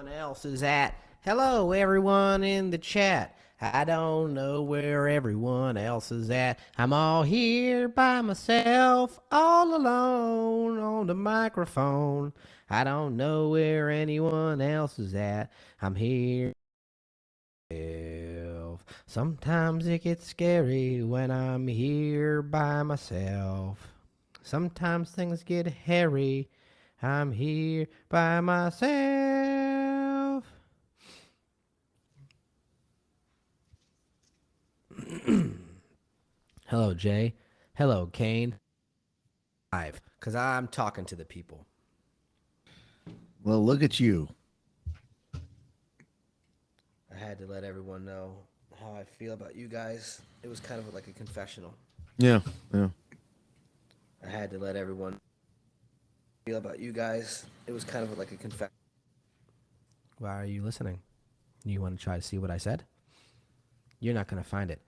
everyone else is at. Hello, everyone in the chat. I don't know where everyone else is at. I'm all here by myself, all alone on the microphone. I don't know where anyone else is at. I'm here. Sometimes it gets scary when I'm here by myself. Sometimes things get hairy. I'm here by myself. Hello, Jay. Hello, Kane. Live, because I'm talking to the people. Well, look at you. I had to let everyone know how I feel about you guys. It was kind of like a confessional. Yeah. I had to let everyone feel about you guys. It was kind of like a confession. Why are you listening? You want to try to see what I said? You're not going to find it.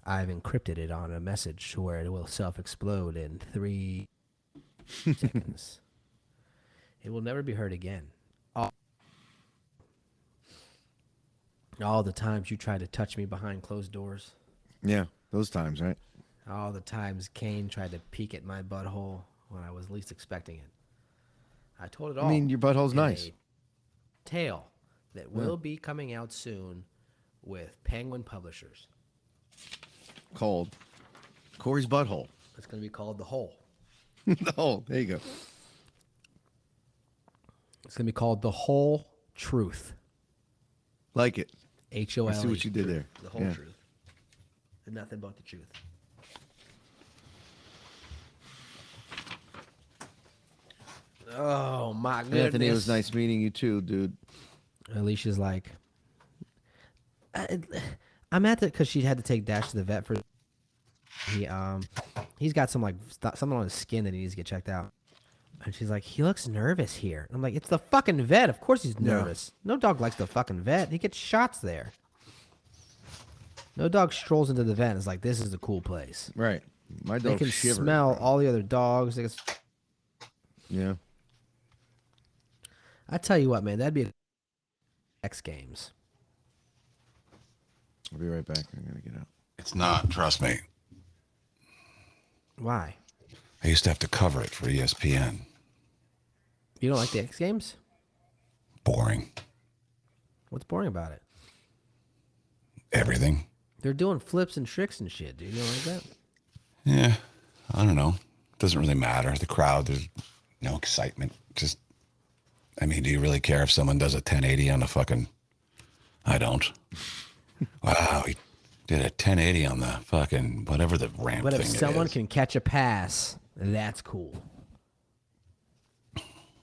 I've encrypted it on a message where it will self-explode in 3 seconds. It will never be heard again. All the times you tried to touch me behind closed doors. Yeah. Those times, right? All the times Kane tried to peek at my butthole when I was least expecting it. I told it all. I mean, your butthole's in nice. a tale that will be coming out soon with Penguin Publishers. Called Corey's Butthole. It's going to be called The Hole. The hole. There you go. It's going to be called The Whole Truth. Like it. H-O-L-E. I see what you did there. The whole truth. And nothing but the truth. Oh, my goodness. Anthony, it was nice meeting you too, dude. Alicia's like, I'm at it because she had to take Dash to the vet for. He's got some something on his skin that he needs to get checked out. And she's like, he looks nervous here. I'm like, it's the fucking vet. Of course he's nervous. No dog likes the fucking vet. He gets shots there. No dog strolls into the vet and is like, this is the cool place. Right. My They dog can shivered. smell all the other dogs. Yeah. I tell you what, man, that'd be X Games. I'll be right back. I'm gonna get out. It's not, trust me. Why? I used to have to cover it for ESPN. You don't like the X Games? Boring. What's boring about it? Everything. They're doing flips and tricks and shit, dude. You don't like that? Yeah, I don't know. Doesn't really matter. The crowd, there's no excitement. Just, I mean, do you really care if someone does a 1080 on the fucking... I don't. Wow, he did a 1080 on the fucking, whatever the ramp But thing if is. someone can catch a pass, that's cool.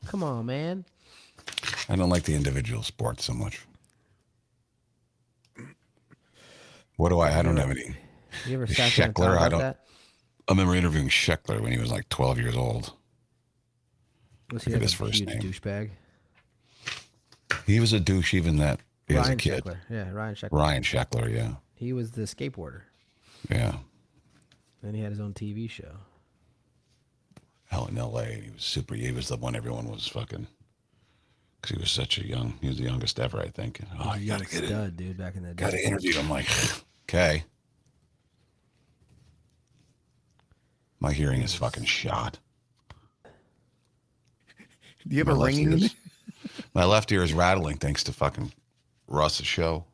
Come on, man. I don't like the individual sports so much. What do I don't have any... You ever sat there and Scheckler, thought I about don't... that? I remember interviewing Scheckler when he was like 12 years old. Was he Look at like his a first huge name. douchebag? He was a douche even that as a Ryan kid. Scheckler. Yeah, Ryan Scheckler. Ryan Scheckler, yeah. He was the skateboarder. Yeah. Then he had his own TV show. Hell, in L.A. He was the one everyone was fucking, because he was such a young, he was the youngest ever, I think. Oh, you gotta get it. Stud, dude, back in the day. Gotta interview him. Like, okay. My hearing is fucking shot. Do you have a My left ringing in ear's- there? My left ear is rattling thanks to fucking Russ's show.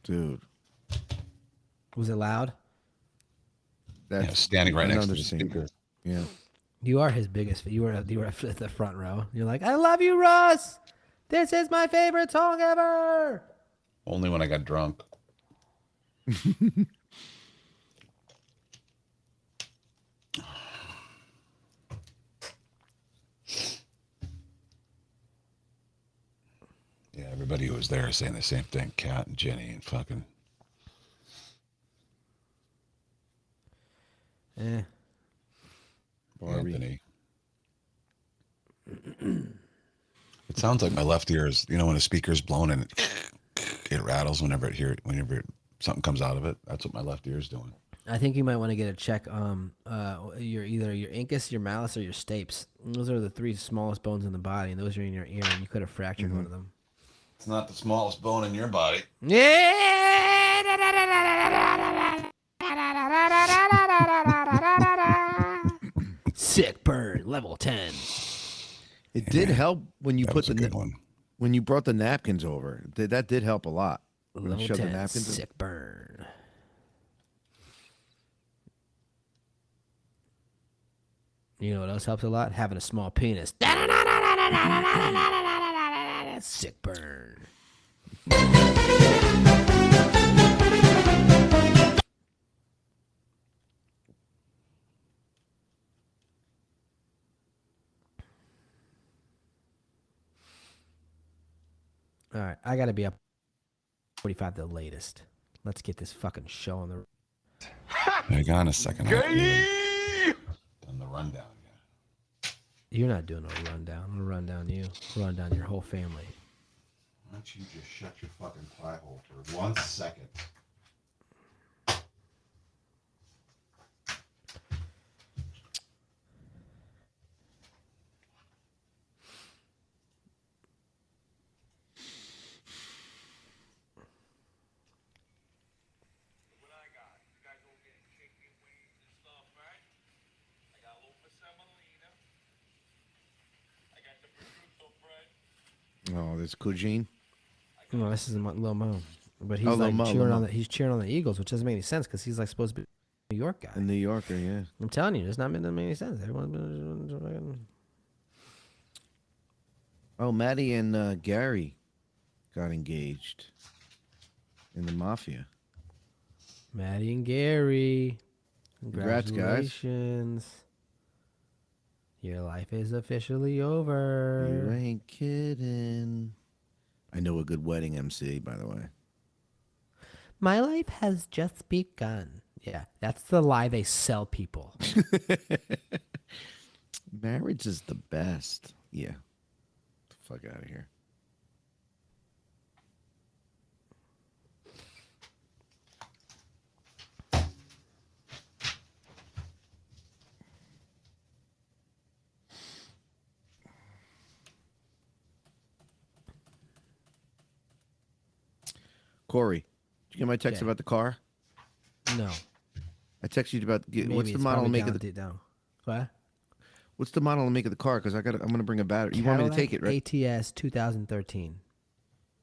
Dude. Was it loud? That's Yeah, standing right next to the understatement. speaker. Yeah. You are his biggest. You were at the front row. You're like, I love you, Russ. This is my favorite song ever. Only when I got drunk. Yeah, everybody who was there is saying the same thing. Kat and Jenny and fucking... Eh. Barbie. Anthony. It sounds like my left ear is, you know, when a speaker's blown and it rattles whenever something comes out of it. That's what my left ear is doing. I think you might want to get a check. Your either your incus, your malleus, or your stapes. Those are the three smallest bones in the body, and those are in your ear, and you could have fractured one of them. It's not the smallest bone in your body. Sick burn, level 10. It did help when you That put was a the good one. when you brought the napkins over. That did help a lot. When you Level shoved the 10, napkins in. sick burn. You know what else helps a lot? Having a small penis. Sick burn. All right, I gotta be up 45 the latest. Let's get this fucking show on the. Hang on a second. I haven't even done the rundown yet. You're not doing a rundown. I'm gonna run down you. Run down your whole family. Why don't you just shut your fucking pie hole for 1 second? Oh, there's Cougine. No, this is Lil Mo, but he's Oh, Lil like Mo, cheering Lil on Mo. the. He's cheering on the Eagles, which doesn't make any sense because he's like supposed to be a New York guy. A New Yorker, yeah. I'm telling you, it's not doesn't make any sense. Everyone's Oh, Maddie and Gary got engaged in the mafia. Maddie and Gary. Congrats, guys. Congratulations. Your life is officially over. You ain't kidding. I know a good wedding MC, by the way. My life has just begun. Yeah, that's the lie they sell people. Marriage is the best. Yeah. Get the fuck out of here. Corey, did you get my text Yeah. about the car? No. I texted you about Maybe what's the it's model and probably make of down the deep down. What? what's the model and make of the car? Because I'm gonna bring a battery. You want me to take it, right? ATS 2013.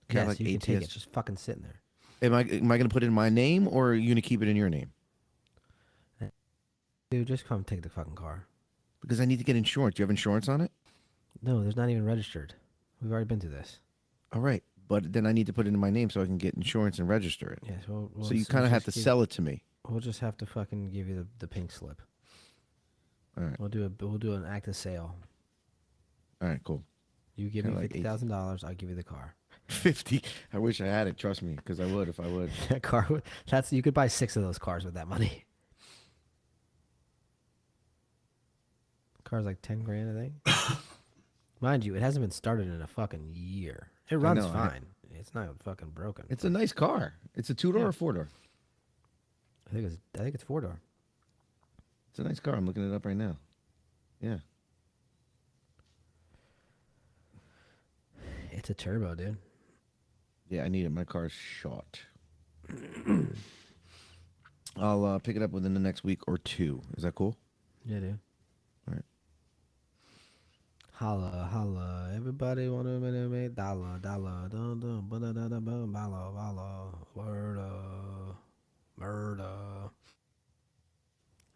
Cadillac Yes, you can take it. ATS. It's just fucking sitting there. Am I gonna put it in my name or are you gonna keep it in your name? Dude, just come take the fucking car. Because I need to get insurance. Do you have insurance on it? No, there's not even registered. We've already been through this. All right, but then I need to put it in my name so I can get insurance and register it. Yes. Well, So you kind of have to sell it to me. We'll just have to fucking give you the pink slip. All right. We'll do an act of sale. All right, cool. You give Kinda me like $50,000, I'll give you the car. 50. I wish I had it. Trust me, because I would if I would. That car. That's you could buy 6 of those cars with that money. Car's like 10 grand, I think. Mind you, it hasn't been started in a fucking year. It runs know, fine. It's not fucking broken. It's a nice car. It's a 2-door Yeah. or 4-door. I think it's 4-door. It's a nice car. I'm looking it up right now. Yeah. It's a turbo, dude. Yeah, I need it. My car's short. I'll pick it up within the next week or 2. Is that cool? Yeah, dude. All right. Holla, holla. Everybody want to make dollar, dollar, dun, dun, ba da da da ba, bala, bala, murder, murder.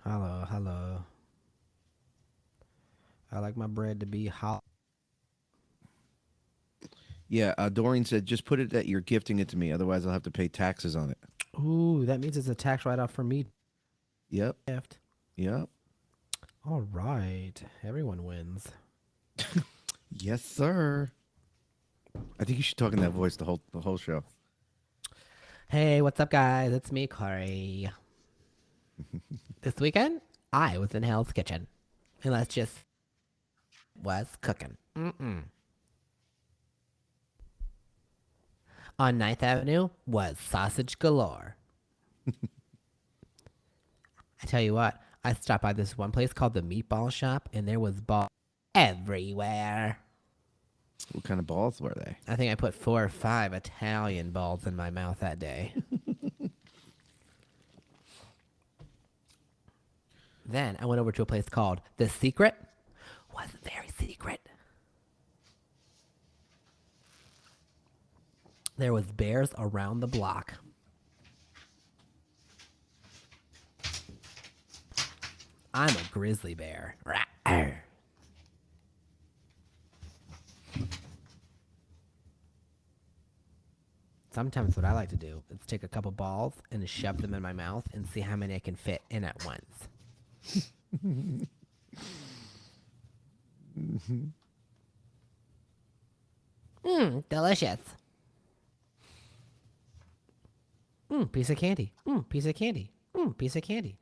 Holla, holla. I like my bread to be hot. Yeah, Doreen said just put it that you're gifting it to me. Otherwise, I'll have to pay taxes on it. Ooh, that means it's a tax write-off for me. Yep. Gift. Yep. All right, everyone wins. Yes, sir. I think you should talk in that voice the whole show. Hey, what's up, guys? It's me, Corey. This weekend, I was in Hell's Kitchen, and let's just was cooking. On 9th Avenue was sausage galore. I tell you what, I stopped by this one place called the Meatball Shop, and there was balls everywhere. What kind of balls were they? I think I put 4 or 5 Italian balls in my mouth that day. Then I went over to a place called The Secret. Was very secret. There was bears around the block. I'm a grizzly bear. Rawr. Sometimes what I like to do is take a couple balls and shove them in my mouth and see how many I can fit in at once. Delicious. Piece of candy. Piece of candy. Piece of candy.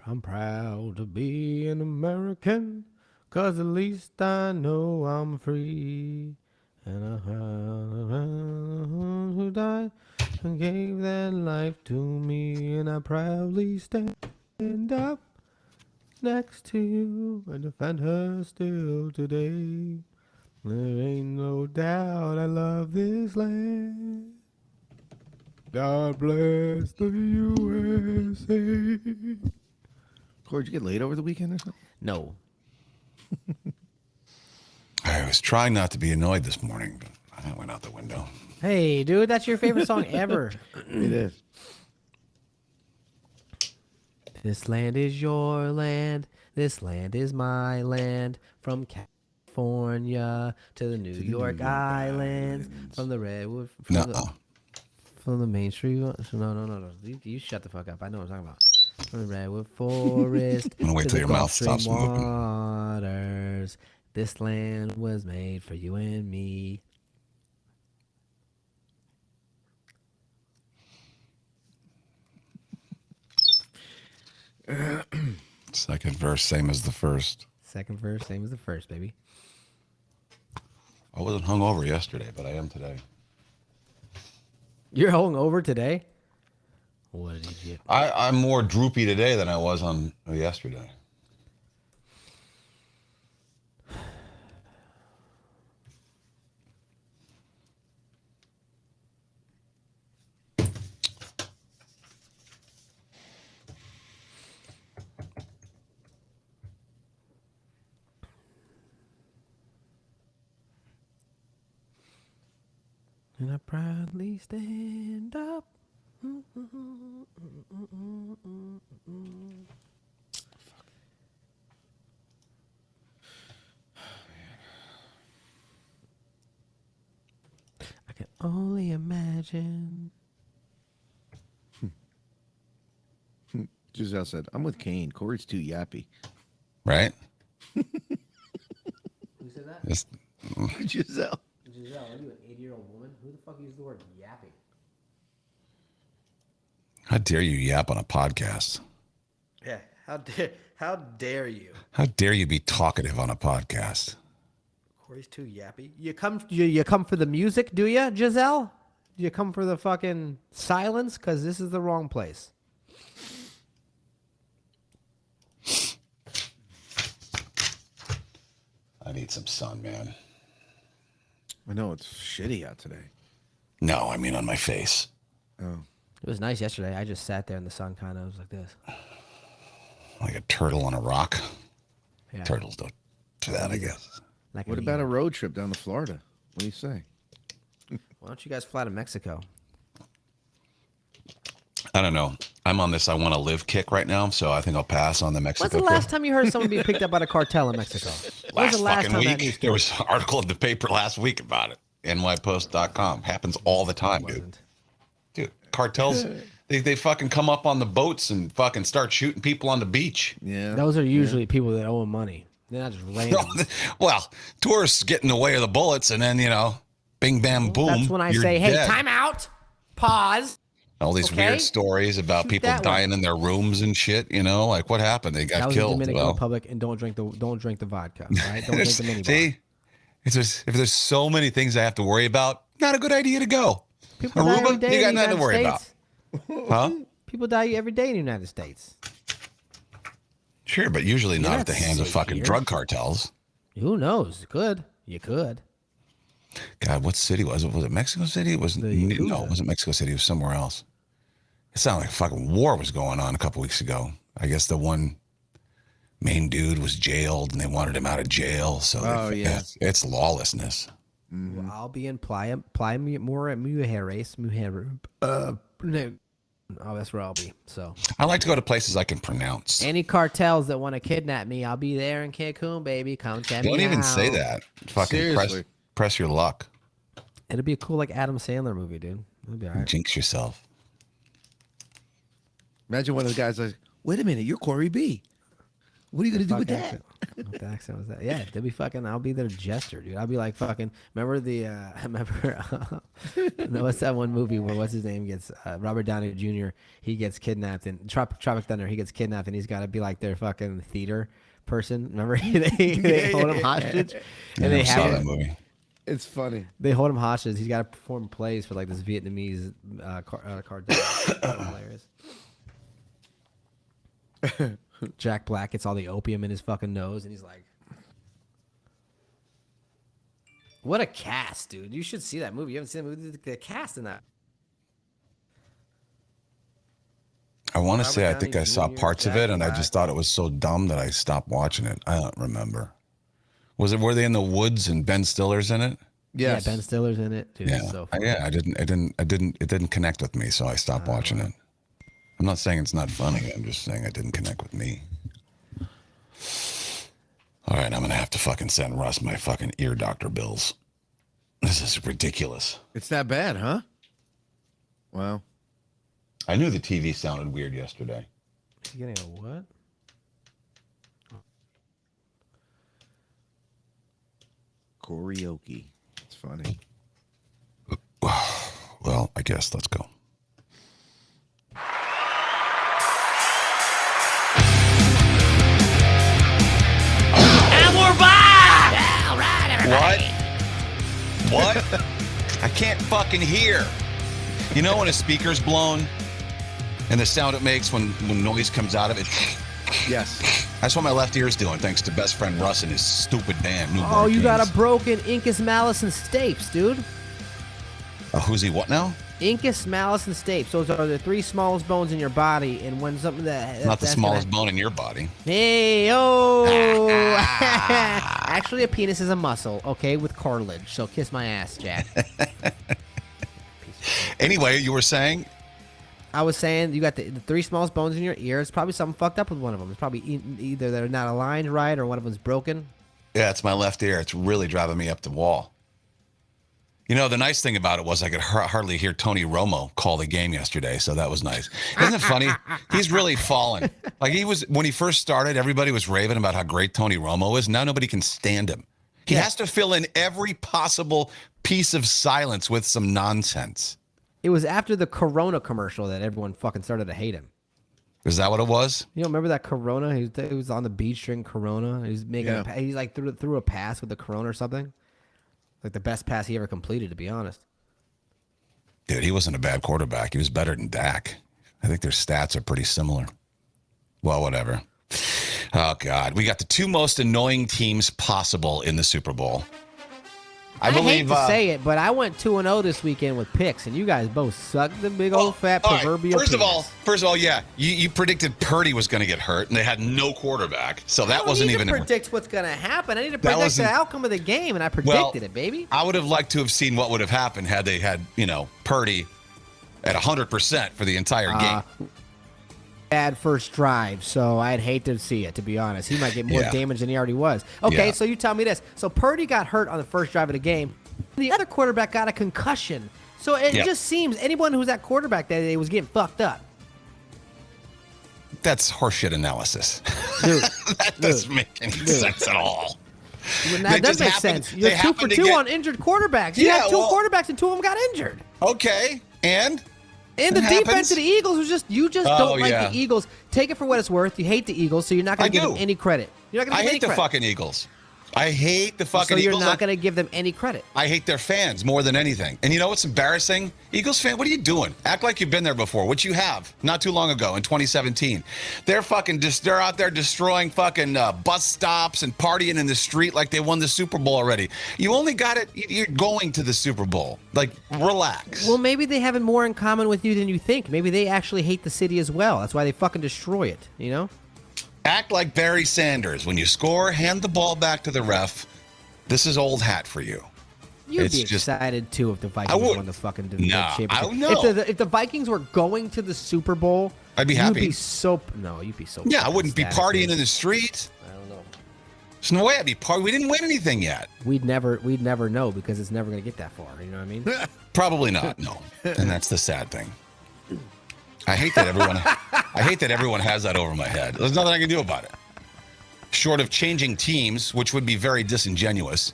I'm proud to be an American, 'cause at least I know I'm free. And I found a man who died and gave that life to me, and I proudly stand up next to you and defend her still today. There ain't no doubt I love this land. God bless the USA. Corey, did you get laid over the weekend or something? No. I was trying not to be annoyed this morning, but I went out the window. Hey, dude, that's your favorite song ever. It is. This land is your land. This land is my land. From California to the New York Islands. From the Redwood. From the Main Street. No. You shut the fuck up. I know what I'm talking about. From the Redwood Forest. I'm gonna wait to till the your Gulf mouth stops Stream moving. waters. This land was made for you and me. Second verse, same as the first. Second verse, same as the first, baby. I wasn't hungover yesterday, but I am today. You're hungover today? What did you get? I'm more droopy today than I was on yesterday. And I proudly stand up. I can only imagine. Giselle said, I'm with Kane. Corey's too yappy. Right? Who said that? Just, Giselle. Giselle, are you an 80-year-old woman? Who the fuck used the word yapping? how dare you yap on a podcast? Yeah, how dare you? How dare you be talkative on a podcast? Corey's too yappy. You come for the music, do you, Giselle? You come for the fucking silence? Because this is the wrong place. I need some sun, man. I know it's shitty out today. No, I mean on my face. Oh. It was nice yesterday. I just sat there in the sun kind of was like this. Like a turtle on a rock. Yeah. Turtles don't do that, I guess. Like What about a road trip down to Florida? What do you say? Why don't you guys fly to Mexico? I don't know. I'm on this I want to live kick right now, so I think I'll pass on the Mexico When's the trip. last time you heard someone be picked up by a cartel in Mexico? When's Last the last fucking time that news week, there was an article in the paper last week about it. NYPost.com. Happens all the time, dude. wasn't? Dude, cartels, they fucking come up on the boats and fucking start shooting people on the beach. Yeah. Those are usually people that owe money. They're not just random. Well, tourists get in the way of the bullets, and then, bing, bam, boom. That's when I you're say, hey, dead. time out. Pause. All these okay? weird stories about Shoot people that dying in their rooms and shit, like what happened? They That got was the killed. Dominican Well, Republic, and don't drink the vodka. All right? Don't drink the mini bar. see, if there's so many things I have to worry about, not a good idea to go. People die every Aruba, day you got in the nothing to worry United about. States. Huh? People die every day in the United States. Sure, but usually not at the not hands of safe fucking here. drug cartels. Who knows? You could. God, what city was it? Was it Mexico City? It was The no, Yakuza. it wasn't Mexico City. It was somewhere else. It sounded like a fucking war was going on a couple weeks ago. I guess the one main dude was jailed, and they wanted him out of jail. So it's lawlessness. Well, I'll be in Playa Mujeres. Oh, that's where I'll be. So I like to go to places I can pronounce. any cartels that want to kidnap me, I'll be there in Cancun, baby. Come check me out. Don't even say that. Fucking Seriously. press your luck. It'll be a cool like Adam Sandler movie, dude. It'll be all right. Jinx yourself. Imagine one of the guys like, wait a minute, you're Corey B. What are you gonna do with that? What the accent was that? Yeah, they'll be fucking. I'll be their jester, dude. I'll be like fucking. Remember the? No, what's that one movie where what's his name gets Robert Downey Jr. He gets kidnapped in Tropic Thunder. He gets kidnapped and he's got to be like their fucking theater person. Remember they hold him hostage and they saw have that him, movie. It's funny. they hold him hostage. He's got to perform plays for like this Vietnamese cartel. Hilarious. Jack Black gets all the opium in his fucking nose, and he's like, "What a cast, dude! You should see that movie. You haven't seen the movie? The cast in that." I want to Robert say I think Downey I saw Jr., parts of Jack it, and I Black. just thought it was so dumb that I stopped watching it. I don't remember. Were they in the woods and Ben Stiller's in it? Yes. Yeah, Ben Stiller's in it, dude. Yeah, It's so funny. it didn't connect with me, so I stopped watching it. I'm not saying it's not funny. I'm just saying it didn't connect with me. All right, I'm gonna have to fucking send Russ my fucking ear doctor bills. This is ridiculous. It's that bad, huh? Wow. I knew the TV sounded weird yesterday. You getting a what? Karaoke. It's funny. Well, I guess let's go. And we're back! All right, everybody. What? I can't fucking hear. You know when a speaker's blown and the sound it makes when noise comes out of it? Yes. That's what my left ear's doing, thanks to best friend Russ and his stupid band. Newborn Oh, you got Kings. a broken Incus Malice and Stapes, dude. Who's he? What now? Incus Malice and Stapes. Those are the three smallest bones in your body, and when something Not the that's smallest gonna- bone in your body. Hey, oh! Actually, a penis is a muscle, okay, with cartilage. So kiss my ass, Jack. Anyway, you were saying? I was saying you got the three smallest bones in your ear. It's probably something fucked up with one of them. It's probably either they're not aligned right or one of them's broken. Yeah, it's my left ear. It's really driving me up the wall. You know, the nice thing about it was I could hardly hear Tony Romo call the game yesterday, so that was nice. Isn't it funny? He's really fallen. Like when he first started, everybody was raving about how great Tony Romo is. Now nobody can stand him. He has to fill in every possible piece of silence with some nonsense. It was after the Corona commercial that everyone fucking started to hate him. Is that what it was? You don't remember that Corona? He was on the beach drinking Corona. He was making he like threw a pass with the Corona or something. Like the best pass he ever completed, to be honest. Dude, he wasn't a bad quarterback. He was better than Dak. I think their stats are pretty similar. Well, whatever. Oh, God. We got the two most annoying teams possible in the Super Bowl. I believe. hate to say it, but I went 2-0 this weekend with picks, and you guys both sucked the big old fat all right. proverbial First penis. of all, yeah, you predicted Purdy was going to get hurt, and they had no quarterback, so that wasn't even. I don't need to predict what's going to happen. I need to That predict wasn't- the outcome of the game, and I predicted it, baby. I would have liked to have seen what would have happened had they had, Purdy at 100% for the entire game. Bad first drive, so I'd hate to see it, to be honest. He might get more Yeah. damage than he already was. Okay, Yeah. so you tell me this. So Purdy got hurt on the first drive of the game. The other quarterback got a concussion. So it Yeah. just seems anyone who's at quarterback that day was getting fucked up. That's horseshit analysis. Dude, That doesn't make any sense at all. Well, They that does just make happened- sense. they You're 2 happened for to 2 get- on injured quarterbacks. You Yeah, had two well- quarterbacks and 2 of them got injured. Okay, and And the It defense happens. of the Eagles was just you Oh, don't like yeah. the Eagles. Take it for what it's worth. You hate the Eagles, so you're not going I to give do. them any credit. You're not going I to give hate any the credit. fucking Eagles. I hate the fucking So you're Eagles. not going to give them any credit. I hate their fans more than anything. And you know what's embarrassing? Eagles fan, what are you doing? Act like you've been there before, which you have not too long ago in 2017. They're they're out there destroying fucking bus stops and partying in the street like they won the Super Bowl already. You only got it. You're going to the Super Bowl. Like, relax. Well, maybe they have it more in common with you than you think. Maybe they actually hate the city as well. That's why they fucking destroy it, you know? Act like Barry Sanders. When you score, hand the ball back to the ref. This is old hat for you. You'd It's be just- excited, too, if the Vikings won the fucking championship. I don't know. If the Vikings were going to the Super Bowl, I'd be happy. You'd be so... No, you'd be so... Yeah, I fucking wouldn't be ecstatic, partying dude. in the street. I don't know. There's no way I'd be partying. We didn't win anything yet. We'd never know because it's never going to get that far. You know what I mean? Probably not. No, and that's the sad thing. I hate that everyone has that over my head. There's nothing I can do about it. Short of changing teams, which would be very disingenuous.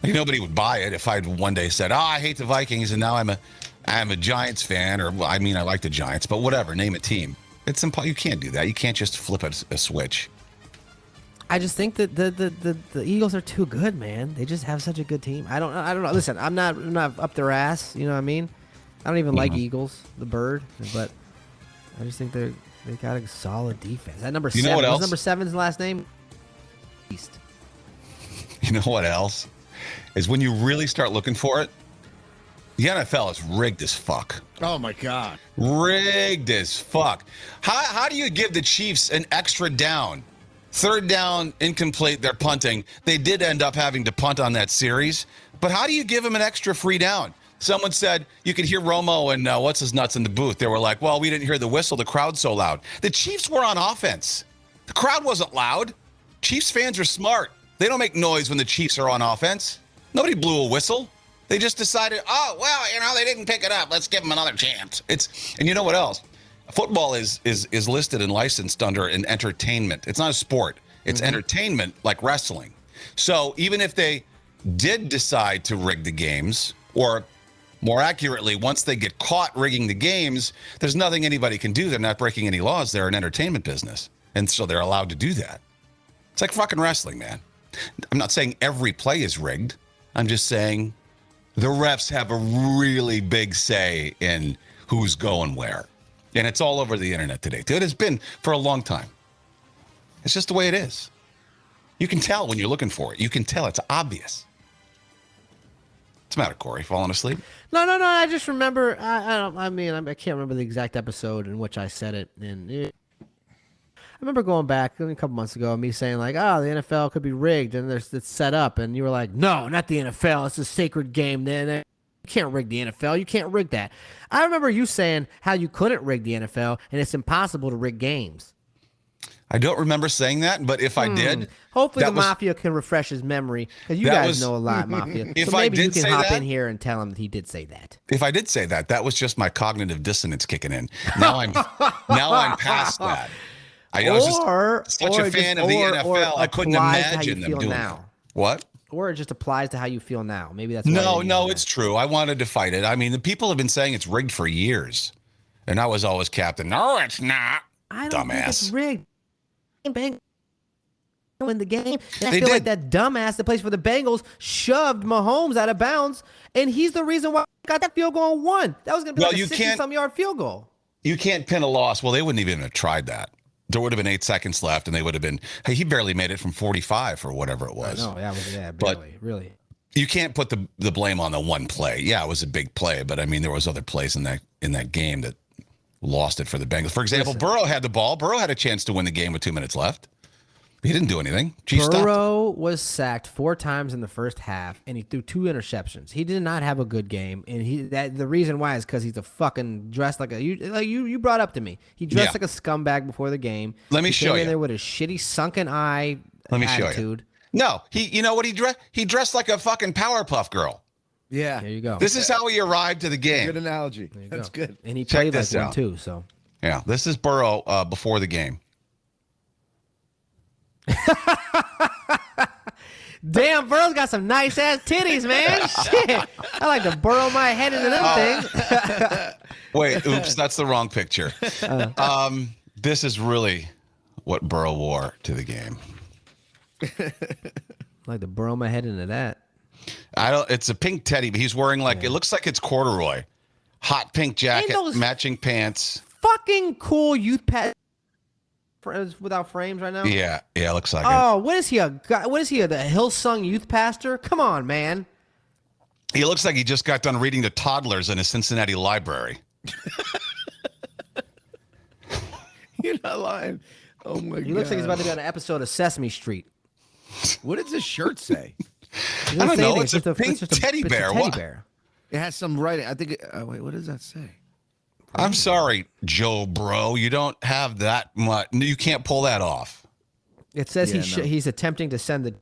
Like, nobody would buy it if I'd one day said, "Oh, I hate the Vikings," and now I'm a Giants fan, or I mean, I like the Giants, but whatever. Name a team. It's impossible. You can't do that. You can't just flip a switch. I just think that the Eagles are too good, man. They just have such a good team. I don't know. Listen, I'm not up their ass. You know what I mean? I don't even like Eagles, the bird, but I just think they got a solid defense. That number 7. know what else? What's number 7's last name? East. You know what else? Is when you really start looking for it, the NFL is rigged as fuck. Oh my God. Rigged as fuck. How do you give the Chiefs an extra down? Third down, incomplete, they're punting. They did end up having to punt on that series. But how do you give them an extra free down? Someone said you could hear Romo and what's his nuts in the booth. They were like, well, we didn't hear the whistle. The crowd's so loud. The Chiefs were on offense. The crowd wasn't loud. Chiefs fans are smart. They don't make noise when the Chiefs are on offense. Nobody blew a whistle. They just decided, oh, well, they didn't pick it up. Let's give them another chance. And you know what else? Football is listed and licensed under an entertainment. It's not a sport. It's entertainment like wrestling. So even if they did decide to rig the games, or more accurately, once they get caught rigging the games, there's nothing anybody can do. They're not breaking any laws. They're an entertainment business. And so they're allowed to do that. It's like fucking wrestling, man. I'm not saying every play is rigged. I'm just saying the refs have a really big say in who's going where. And it's all over the internet today. It has been for a long time. It's just the way it is. You can tell when you're looking for it. You can tell. It's obvious. What's the matter, Corey? Falling asleep? No. I just remember. I can't remember the exact episode in which I said it. I remember going back a couple months ago, me saying like, "Oh, the NFL could be rigged and it's set up," and you were like, "No, not the NFL. It's a sacred game. Then you can't rig the NFL. You can't rig that." I remember you saying how you couldn't rig the NFL and it's impossible to rig games. I don't remember saying that, but if I did, Hopefully that the was- Mafia can refresh his memory because you That guys was- know a lot, Mafia. If So I maybe you did can say hop that- in here and tell him that he did say that. If I did say that, that was just my cognitive dissonance kicking in. Now I'm past that. I was just such a fan of the NFL. I couldn't imagine them doing that. What? Or it just applies to how you feel now. Maybe that's No, it's true. I wanted to fight it. I mean, the people have been saying it's rigged for years, and I was always Captain. No, it's not. I don't think it's Dumbass. rigged. Bengals win the game. And I They feel like did. that dumbass that plays for the Bengals shoved Mahomes out of bounds, and he's the reason why I got that field goal and won. That was going to be Well, like you a can't- 60-some yard field goal. You can't pin a loss. Well, they wouldn't even have tried that. There would have been 8 seconds left, and they would have been. Hey, he barely made it from 45 or whatever it was. No, yeah, But- barely, really. You can't put the blame on the one play. Yeah, it was a big play, but I mean, there was other plays in that game that lost it for the Bengals. For example, Burrow had the ball. Burrow had a chance to win the game with 2 minutes left. He didn't do anything. Chiefs stopped. Burrow was sacked 4 times in the first half, and he threw 2 interceptions. He did not have a good game, and the reason why is because he's a fucking dressed like you brought up to me. He dressed Yeah. like a scumbag before the game. Let me He show came in you. there with a shitty sunken eye Let me show you. attitude. No, you know what he dressed? He dressed like a fucking Powerpuff Girl. Yeah. There you go. This is how he arrived to the game. Good analogy. There you That's go. good. And he Check played like this one out. too. So Yeah, this is Burrow before the game. damn, Burrow's got some nice ass titties, man. Shit, I like to burrow my head into them things. Wait, oops, that's the wrong picture. This is really what Burrow wore to the game. I like to burrow my head into that. I don't. It's a pink teddy, but he's wearing like it looks like it's corduroy, hot pink jacket, those- matching pants. Fucking cool youth pet without frames right now. Yeah, it looks like it. Oh, what is he a guy? What is he? The Hillsong youth pastor? Come on, man. He looks like he just got done reading to toddlers in a Cincinnati library. You're not lying. Oh my god. He looks like he's about to be on an episode of Sesame Street. What does this shirt say? He I doesn't don't say know. anything. It's a just pink teddy it's a bear. teddy What? bear. It has some writing. I think. Wait, what does that say? I'm sorry, Joe, bro. You don't have that much. You can't pull that off. It says Yeah, no. he's attempting to send the.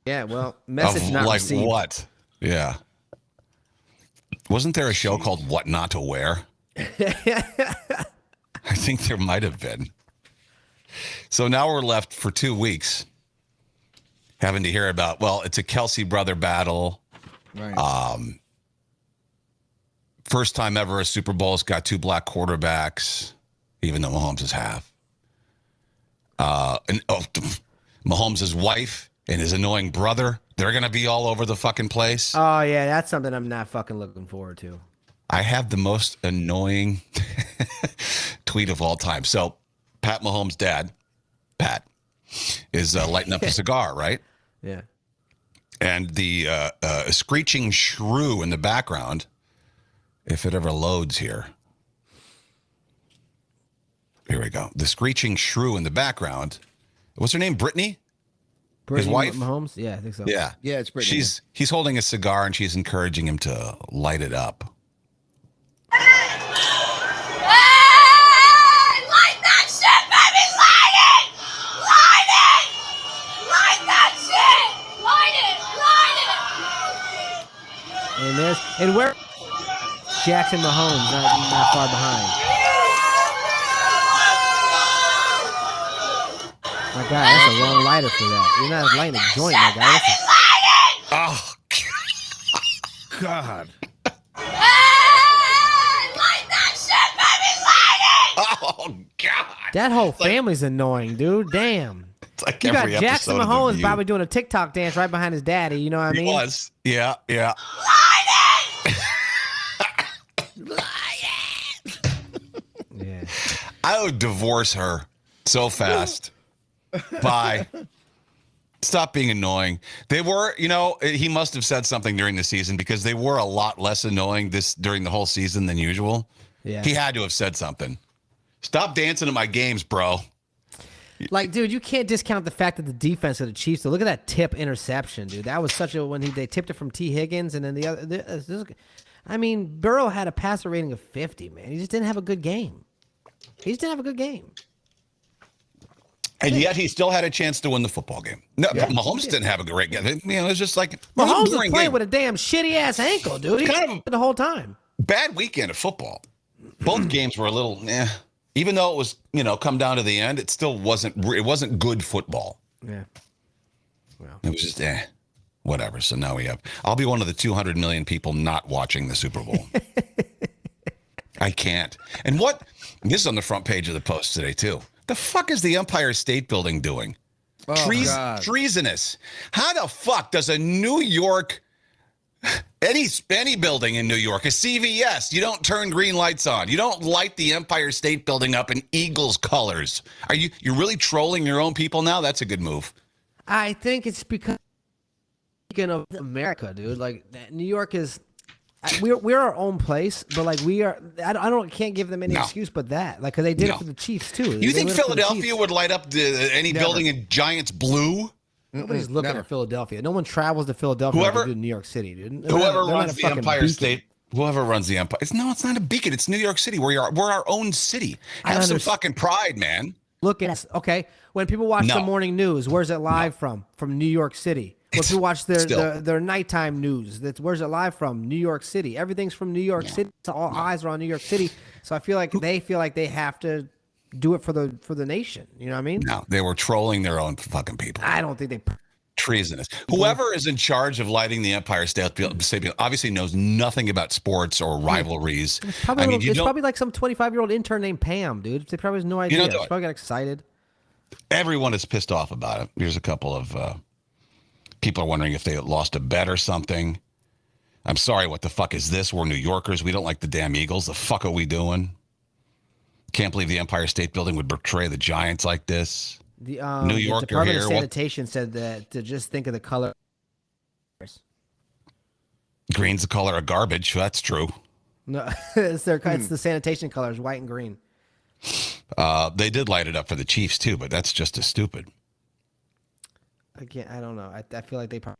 Yeah, well, message Of, not like received. what? Yeah. Wasn't there a show called What Not to Wear? I think there might have been. So now we're left for 2 weeks having to hear about, well, it's a Kelsey brother battle. Right. First time ever a Super Bowl's got 2 black quarterbacks, even though Mahomes is half. Mahomes' wife and his annoying brother, they're going to be all over the fucking place. Oh yeah, that's something I'm not fucking looking forward to. I have the most annoying tweet of all time. So, Pat Mahomes' dad, Pat, is lighting up a cigar, right? Yeah. And the screeching shrew in the background, if it ever loads here. Here we go. The screeching shrew in the background. What's her name? Brittany? Brittany wife? Mahomes? Yeah, I think so. Yeah. Yeah, it's Brittany. He's holding a cigar and she's encouraging him to light it up. Light that shit, baby! Light it! Light it! Light that shit! Light it! Light it! And where Jackson Mahomes not far behind. My God, that's a long lighter for that. You're not lighting a joint, my guy. Oh, God. Light that shit, baby! Light it! oh God. That whole family's annoying, dude. Damn. It's like You got every Jackson episode of The Mahomes View. probably doing a TikTok dance right behind his daddy. You know what I He mean? was. Yeah, yeah. Yeah. I would divorce her so fast. Bye. Stop being annoying. They were, he must have said something during the season because they were a lot less annoying during the whole season than usual. Yeah. He had to have said something. Stop dancing at my games, bro. Like, dude, you can't discount the fact that the defense of the Chiefs. Look at that tip interception, dude. That was such a they tipped it from T. Higgins, and then the other. I mean, Burrow had a passer rating of 50. Man, he just didn't have a good game. And yet he still had a chance to win the football game. No, Mahomes didn't have a great game. It was just like Mahomes was boring playing game. with a damn shitty ass ankle, dude. He Kind of the whole time. Bad weekend of football. Both games were a little, even though it was, come down to the end, it still wasn't good football. Yeah. It was just, whatever. So now I'll be one of the 200 million people not watching the Super Bowl. I can't. And this is on the front page of the Post today too. The fuck is the Empire State Building doing? Oh, God. Treasonous. How the fuck does a New York, any building in New York, a CVS, you don't turn green lights on. You don't light the Empire State Building up in Eagles colors. You're really trolling your own people now? That's a good move. I think it's because of America, dude. Like New York is, we're our own place, but like we are. I can't give them any excuse but that. Like, cause they did it for the Chiefs too. You They think did it for the Philadelphia Chiefs. would light up any building in Giants blue? Nobody's looking Never. at Philadelphia. No one travels to Philadelphia like Whoever- they do New York City, dude. Whoever They're not runs a the fucking Empire beacon. State, whoever runs the Empire, it's not a beacon. It's New York City. We're our own city. Have some fucking pride, man. Look at us. Okay, when people watch No. the morning news, where's it live from? From New York City. When people watch their nighttime news, where's it live from? New York City. Everything's from New York City. So all eyes are on New York City. So I feel like they have to do it for the nation. You know what I mean? No, they were trolling their own fucking people. I don't think they. Treasonous. Whoever is in charge of lighting the Empire State Building obviously knows nothing about sports or rivalries. It's probably like some 25-year-old intern named Pam, dude. They probably has no idea. don't do She it. probably got excited. Everyone is pissed off about it. Here's a couple of People are wondering if they lost a bet or something. I'm sorry, what the fuck is this? We're New Yorkers. We don't like the damn Eagles. The fuck are we doing? Can't believe the Empire State Building would betray the Giants like this. The New York, the Department you're of here. Sanitation said that to just think of the color. Green's the color of garbage. That's true. No, it's the sanitation colors, white and green. They did light it up for the Chiefs too, but that's just as stupid. Again, I don't know. I feel like they probably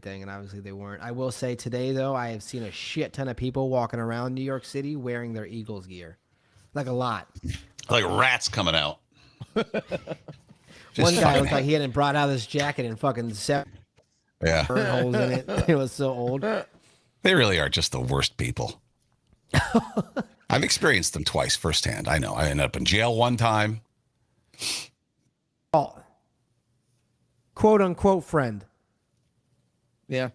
thing, and obviously they weren't. I will say today though, I have seen a shit ton of people walking around New York City wearing their Eagles gear, like a lot. Like rats coming out. One guy looked like he hadn't brought out his jacket and fucking set Yeah, burn holes in it. It was so old. they really are just the worst people. I've experienced them twice firsthand. I know. I ended up in jail one time. Oh, quote unquote friend. Yeah.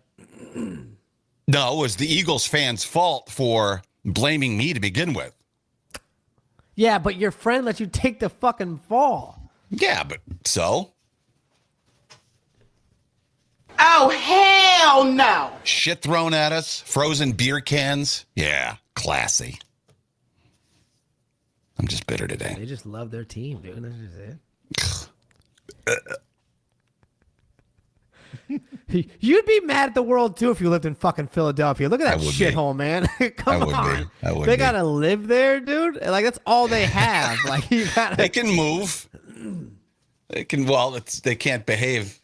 No, it was the Eagles fans' fault for blaming me to begin with. Yeah, but your friend let you take the fucking fall. Yeah, but so? Oh, hell no. Shit thrown at us, frozen beer cans. Yeah, classy. I'm just bitter today. They just love their team, dude. That's just it. You'd be mad at the world too if you lived in fucking Philadelphia. Look at that I would shithole, man. Come I would on. be. I would They be. gotta live there, dude. Like that's all they have. Like you gotta. They can move. They can. Well, they can't behave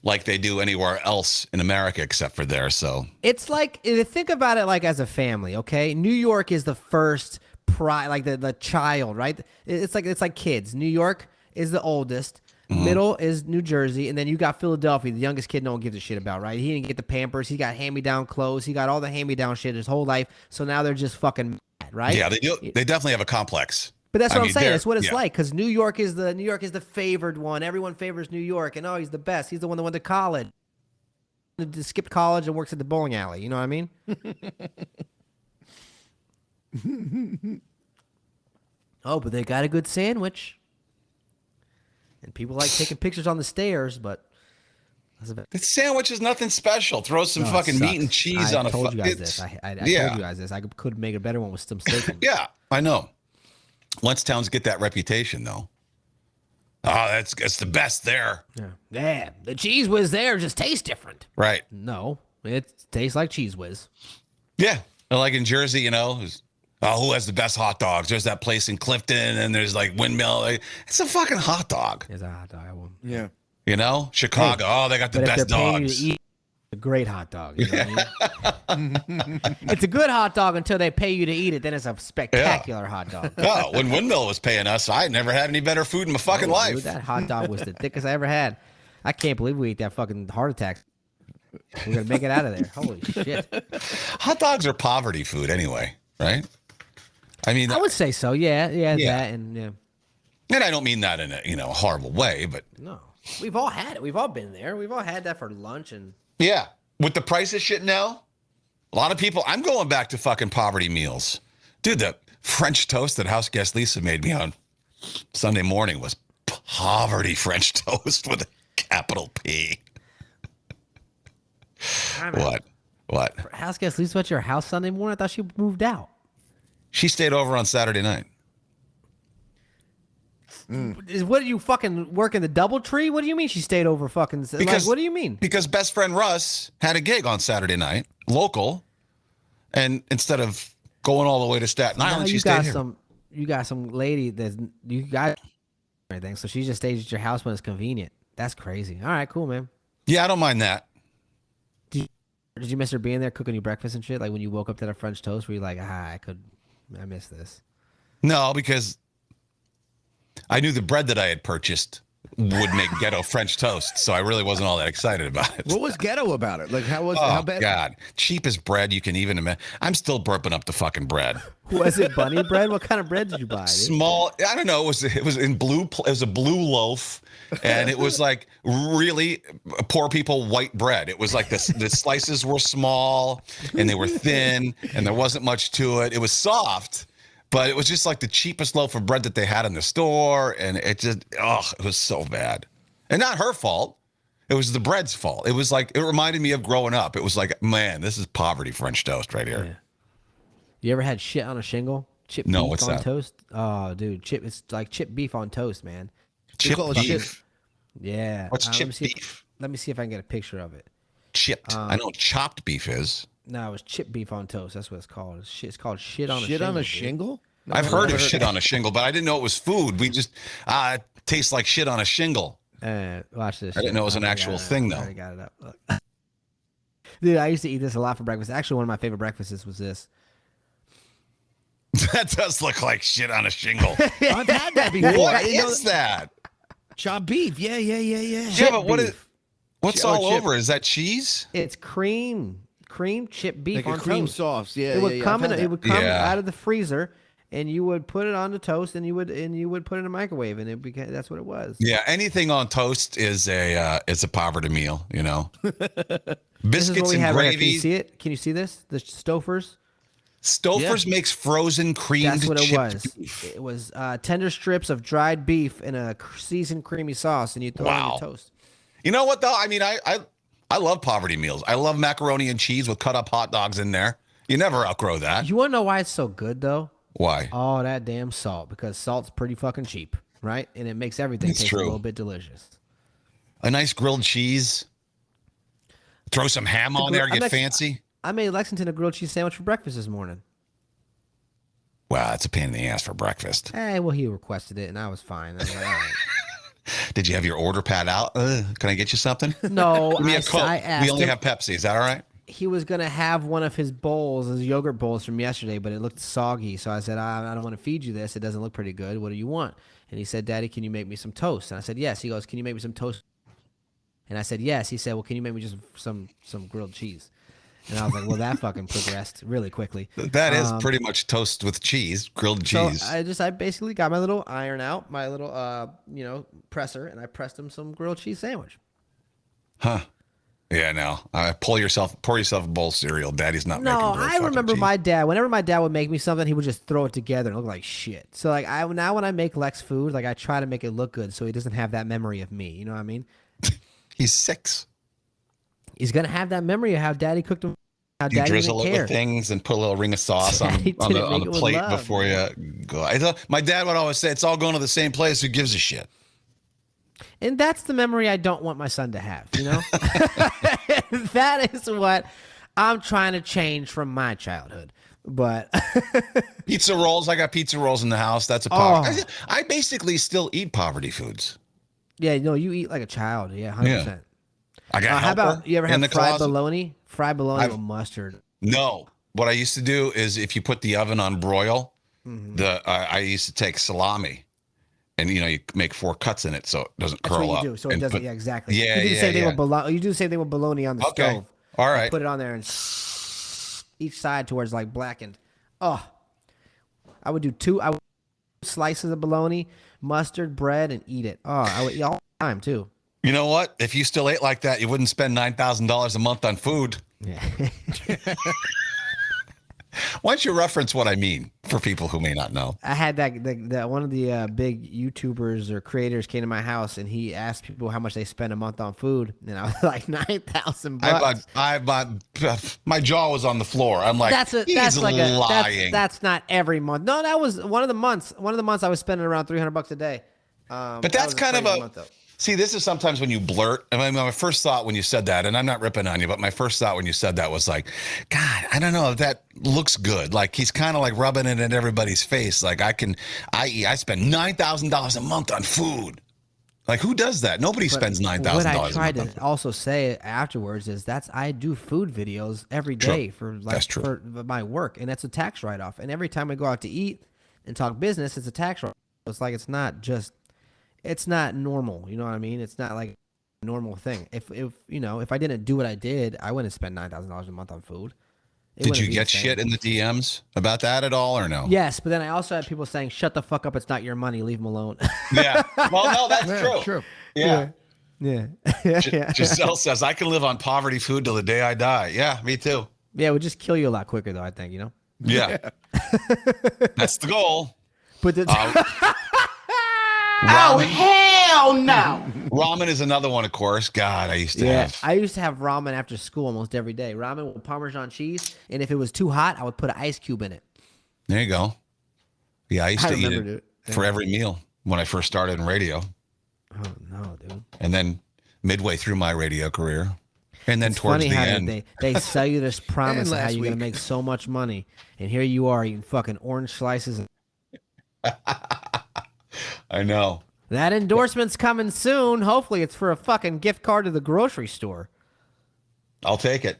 like they do anywhere else in America except for there. So It's like think about it like as a family, okay? New York is the first like the child, right? It's like kids. New York is the oldest. Middle is New Jersey, and then you got Philadelphia, the youngest kid no one gives a shit about, right? He didn't get the Pampers, he got hand-me-down clothes, he got all the hand-me-down shit his whole life, so now they're just fucking mad, right? yeah, they do. They definitely have a complex. But that's what I'm saying. they're- That's what it's yeah. like, because New York is the favored one. Everyone favors New York, and he's the best. He's the one that went to college, skipped college, and works at the bowling alley. You know what I mean? Oh, but they got a good sandwich, and people like taking pictures on the stairs. But that's about. The sandwich is nothing special. Throw some No, it fucking meat and sucks. cheese I on a. told you guys it's- this. I yeah. told you guys this. I could make a better one with some steak. in it. Yeah, I know. Once towns get that reputation, though. Oh, that's the best there. Yeah, the cheese whiz there just tastes different. Right. No, it tastes like cheese whiz. Yeah. Like in Jersey, who has the best hot dogs? There's that place in Clifton, and there's like Windmill. It's a fucking hot dog. It's a hot dog. I will. Yeah. Chicago. They got the But if best they're paying you dogs. to eat a great hot dog. You know what I mean? It's a good hot dog until they pay you to eat it. Then it's a spectacular hot dog. Oh, when Windmill was paying us, I never had any better food in my fucking Dude, life. that hot dog was the thickest I ever had. I can't believe we ate that fucking heart attack. We're gonna make it out of there. Holy shit! Hot dogs are poverty food anyway, right? I mean, I would say so. Yeah, Yeah. that and yeah. and I don't mean that in a horrible way, but No, we've all had it. We've all been there. We've all had that for lunch and. yeah, with the price of shit now, a lot of people. I'm going back to fucking poverty meals, dude. The French toast that house guest Lisa made me on Sunday morning was poverty French toast with a capital P. What? House guest Lisa at your house Sunday morning? I thought she moved out. She stayed over on Saturday night. What are you fucking working the DoubleTree? What do you mean she stayed over fucking? Like, what do you mean? Because best friend Russ had a gig on Saturday night, local, and instead of going all the way to Staten Now Island, she you stayed got here. you got some lady that you got everything, so she just stays at your house when it's convenient. That's crazy. All right, cool, man. Yeah, I don't mind that. Did you miss her being there cooking you breakfast and shit? Like when you woke up to that French toast, were you like, I miss this? No, because I knew the bread that I had purchased would make ghetto French toast, so I really wasn't all that excited about it. What was ghetto about it? Like, how Oh, bad? God. Cheapest bread you can even imagine. I'm still burping up the fucking bread. Was it bunny bread? What kind of bread did you buy? Dude? Small, I don't know. It was in blue. It was a blue loaf, and it was like really poor people white bread. It was like the slices were small and they were thin, and there wasn't much to it. It was soft, but it was just like the cheapest loaf of bread that they had in the store, and it was so bad. And not her fault. It was the bread's fault. It was like, it reminded me of growing up. It was like, man, this is poverty French toast right here. Yeah. You ever had shit on a shingle? Chip No, beef what's on that? toast? Oh, dude, it's like chip beef on toast, man. Chip call it beef. Yeah. What's let chip me see beef? Let me see if I can get a picture of it. Chipped. I know what chopped beef is. No, it was chip beef on toast. That's what it's called. It's called shit on a Shit shingle. on a dude. shingle? No, I've I've heard never of shit on a shingle, but I didn't know it was food. We just, it tastes like shit on a shingle. Watch this. I didn't know it was an I actual got it. thing, I though. already got it up. Look. Dude, I used to eat this a lot for breakfast. Actually, one of my favorite breakfasts was this. That does look like shit on a shingle. I've had that before. What I didn't know is that? chopped beef. Yeah. Yeah, but what is, beef. what's Oh, all chip. over? Is that cheese? It's cream chip beef Like on a cream toast. sauce. Yeah, It would yeah, come I've in. had It that. would come Yeah. out of the freezer, and you would put it on the toast, and you would put it in a microwave, and it became, that's what it was. Yeah, anything on toast is a poverty meal, you know. This is what Biscuits we and have right here. Can you gravy. see it? Can you see this? The Stouffer's. Stouffer's makes frozen creamed That's what it chipped was. beef. It was tender strips of dried beef in a seasoned creamy sauce, and you throw it on Wow. your toast. You know what though? I mean, I love poverty meals. I love macaroni and cheese with cut up hot dogs in there. You never outgrow that. You want to know why it's so good though? Why? All that damn salt, because salt's pretty fucking cheap, right? And it makes everything It's taste true. a little bit delicious. A nice grilled cheese. Throw some ham on there, I'm get actually- fancy. I made Lexington a grilled cheese sandwich for breakfast this morning. Wow, that's a pain in the ass for breakfast. Hey, well, he requested it, and I was fine. I was like, all right. Did you have your order pad out? Can I get you something? No, Give me I, a Coke. I asked We only him. have Pepsi. Is that all right? He was gonna have one of his bowls, his yogurt bowls from yesterday, but it looked soggy. So I said, I don't want to feed you this. It doesn't look pretty good. What do you want? And he said, Daddy, can you make me some toast? And I said, yes. He goes, can you make me some toast? And I said, yes. He said, well, can you make me just some grilled cheese? And I was like, well, that fucking progressed really quickly. That is pretty much toast with cheese, grilled cheese. So I basically got my little iron out, my little presser, and I pressed him some grilled cheese sandwich. Huh. Yeah, no. Pour yourself a bowl of cereal. Daddy's not making No, grilled I fucking remember cheese. my dad. Whenever my dad would make me something, he would just throw it together and look like shit. So like now when I make Lex food, like I try to make it look good so he doesn't have that memory of me. You know what I mean? He's 6. He's gonna have that memory of how Daddy cooked him. How You Daddy drizzle didn't it care. with things and put a little ring of sauce on Daddy the didn't make it with plate love, before you go. My dad would always say, it's all going to the same place. Who gives a shit? And that's the memory I don't want my son to have. You know, that is what I'm trying to change from my childhood. But Pizza rolls. I got pizza rolls in the house. That's a poverty. I basically still eat poverty foods. yeah, no, you eat like a child. Yeah, 100%. I got How about helper you ever in have the fried closet. bologna? Fried bologna I've- with mustard. No. What I used to do is if you put the oven on broil, Mm-hmm. I used to take salami, and you make 4 cuts in it so it doesn't That's curl what up. you do. So it and doesn't. put- Yeah, exactly. Yeah, You do the yeah, same thing yeah. with bologna. You do the same thing with bologna on the Okay. stove. All You right. put it on there and each side towards like blackened. Oh, I would do 2 slices of bologna, mustard, bread, and eat it. Oh, I would eat all the time too. You know what? If you still ate like that, you wouldn't spend $9,000 a month on food. Yeah. Why don't you reference what I mean for people who may not know? I had that one of the big YouTubers or creators came to my house and he asked people how much they spend a month on food, and I was like $9,000. I bought. My jaw was on the floor. I'm like, he's lying. That's not every month. No, that was one of the months. One of the months I was spending around $300 a day. But that's kind of a. See, this is sometimes when you blurt. I mean, my first thought when you said that, and I'm not ripping on you, but my first thought when you said that was like, God, I don't know if that looks good. Like he's kind of like rubbing it in everybody's face. Like I spend $9,000 a month on food. Like who does that? Nobody spends $9,000 a month. What I tried on to food. also say afterwards is I do food videos every day for for my work, and that's a tax write-off. And every time I go out to eat and talk business, it's a tax write-off. It's like it's not normal. You know what I mean? It's not like a normal thing. If I didn't do what I did, I wouldn't spend $9,000 a month on food. Did you get shit in the DMs about that at all or no? Yes, but then I also had people saying, "Shut the fuck up! It's not your money. Leave him alone." Yeah. Well, no, that's Yeah, true. true. Yeah. yeah, Giselle says, I can live on poverty food till the day I die. Yeah, me too. yeah. It would just kill you a lot quicker, though. I think Yeah. That's the goal. But the, Oh, hell Hell no. Ramen is another one, of course. God, I used to have. I used to have ramen after school almost every day. Ramen with Parmesan cheese, and if it was too hot, I would put an ice cube in it. There you go. Yeah, I used I to eat remembered it it. for every meal when I first started in radio, Oh no, dude! and then midway through my radio career, and then It's towards funny the how end. they sell you this promise And of how last you're gonna week. make so much money, and here you are eating fucking orange slices. I know. That endorsement's coming soon. Hopefully, it's for a fucking gift card to the grocery store. I'll take it.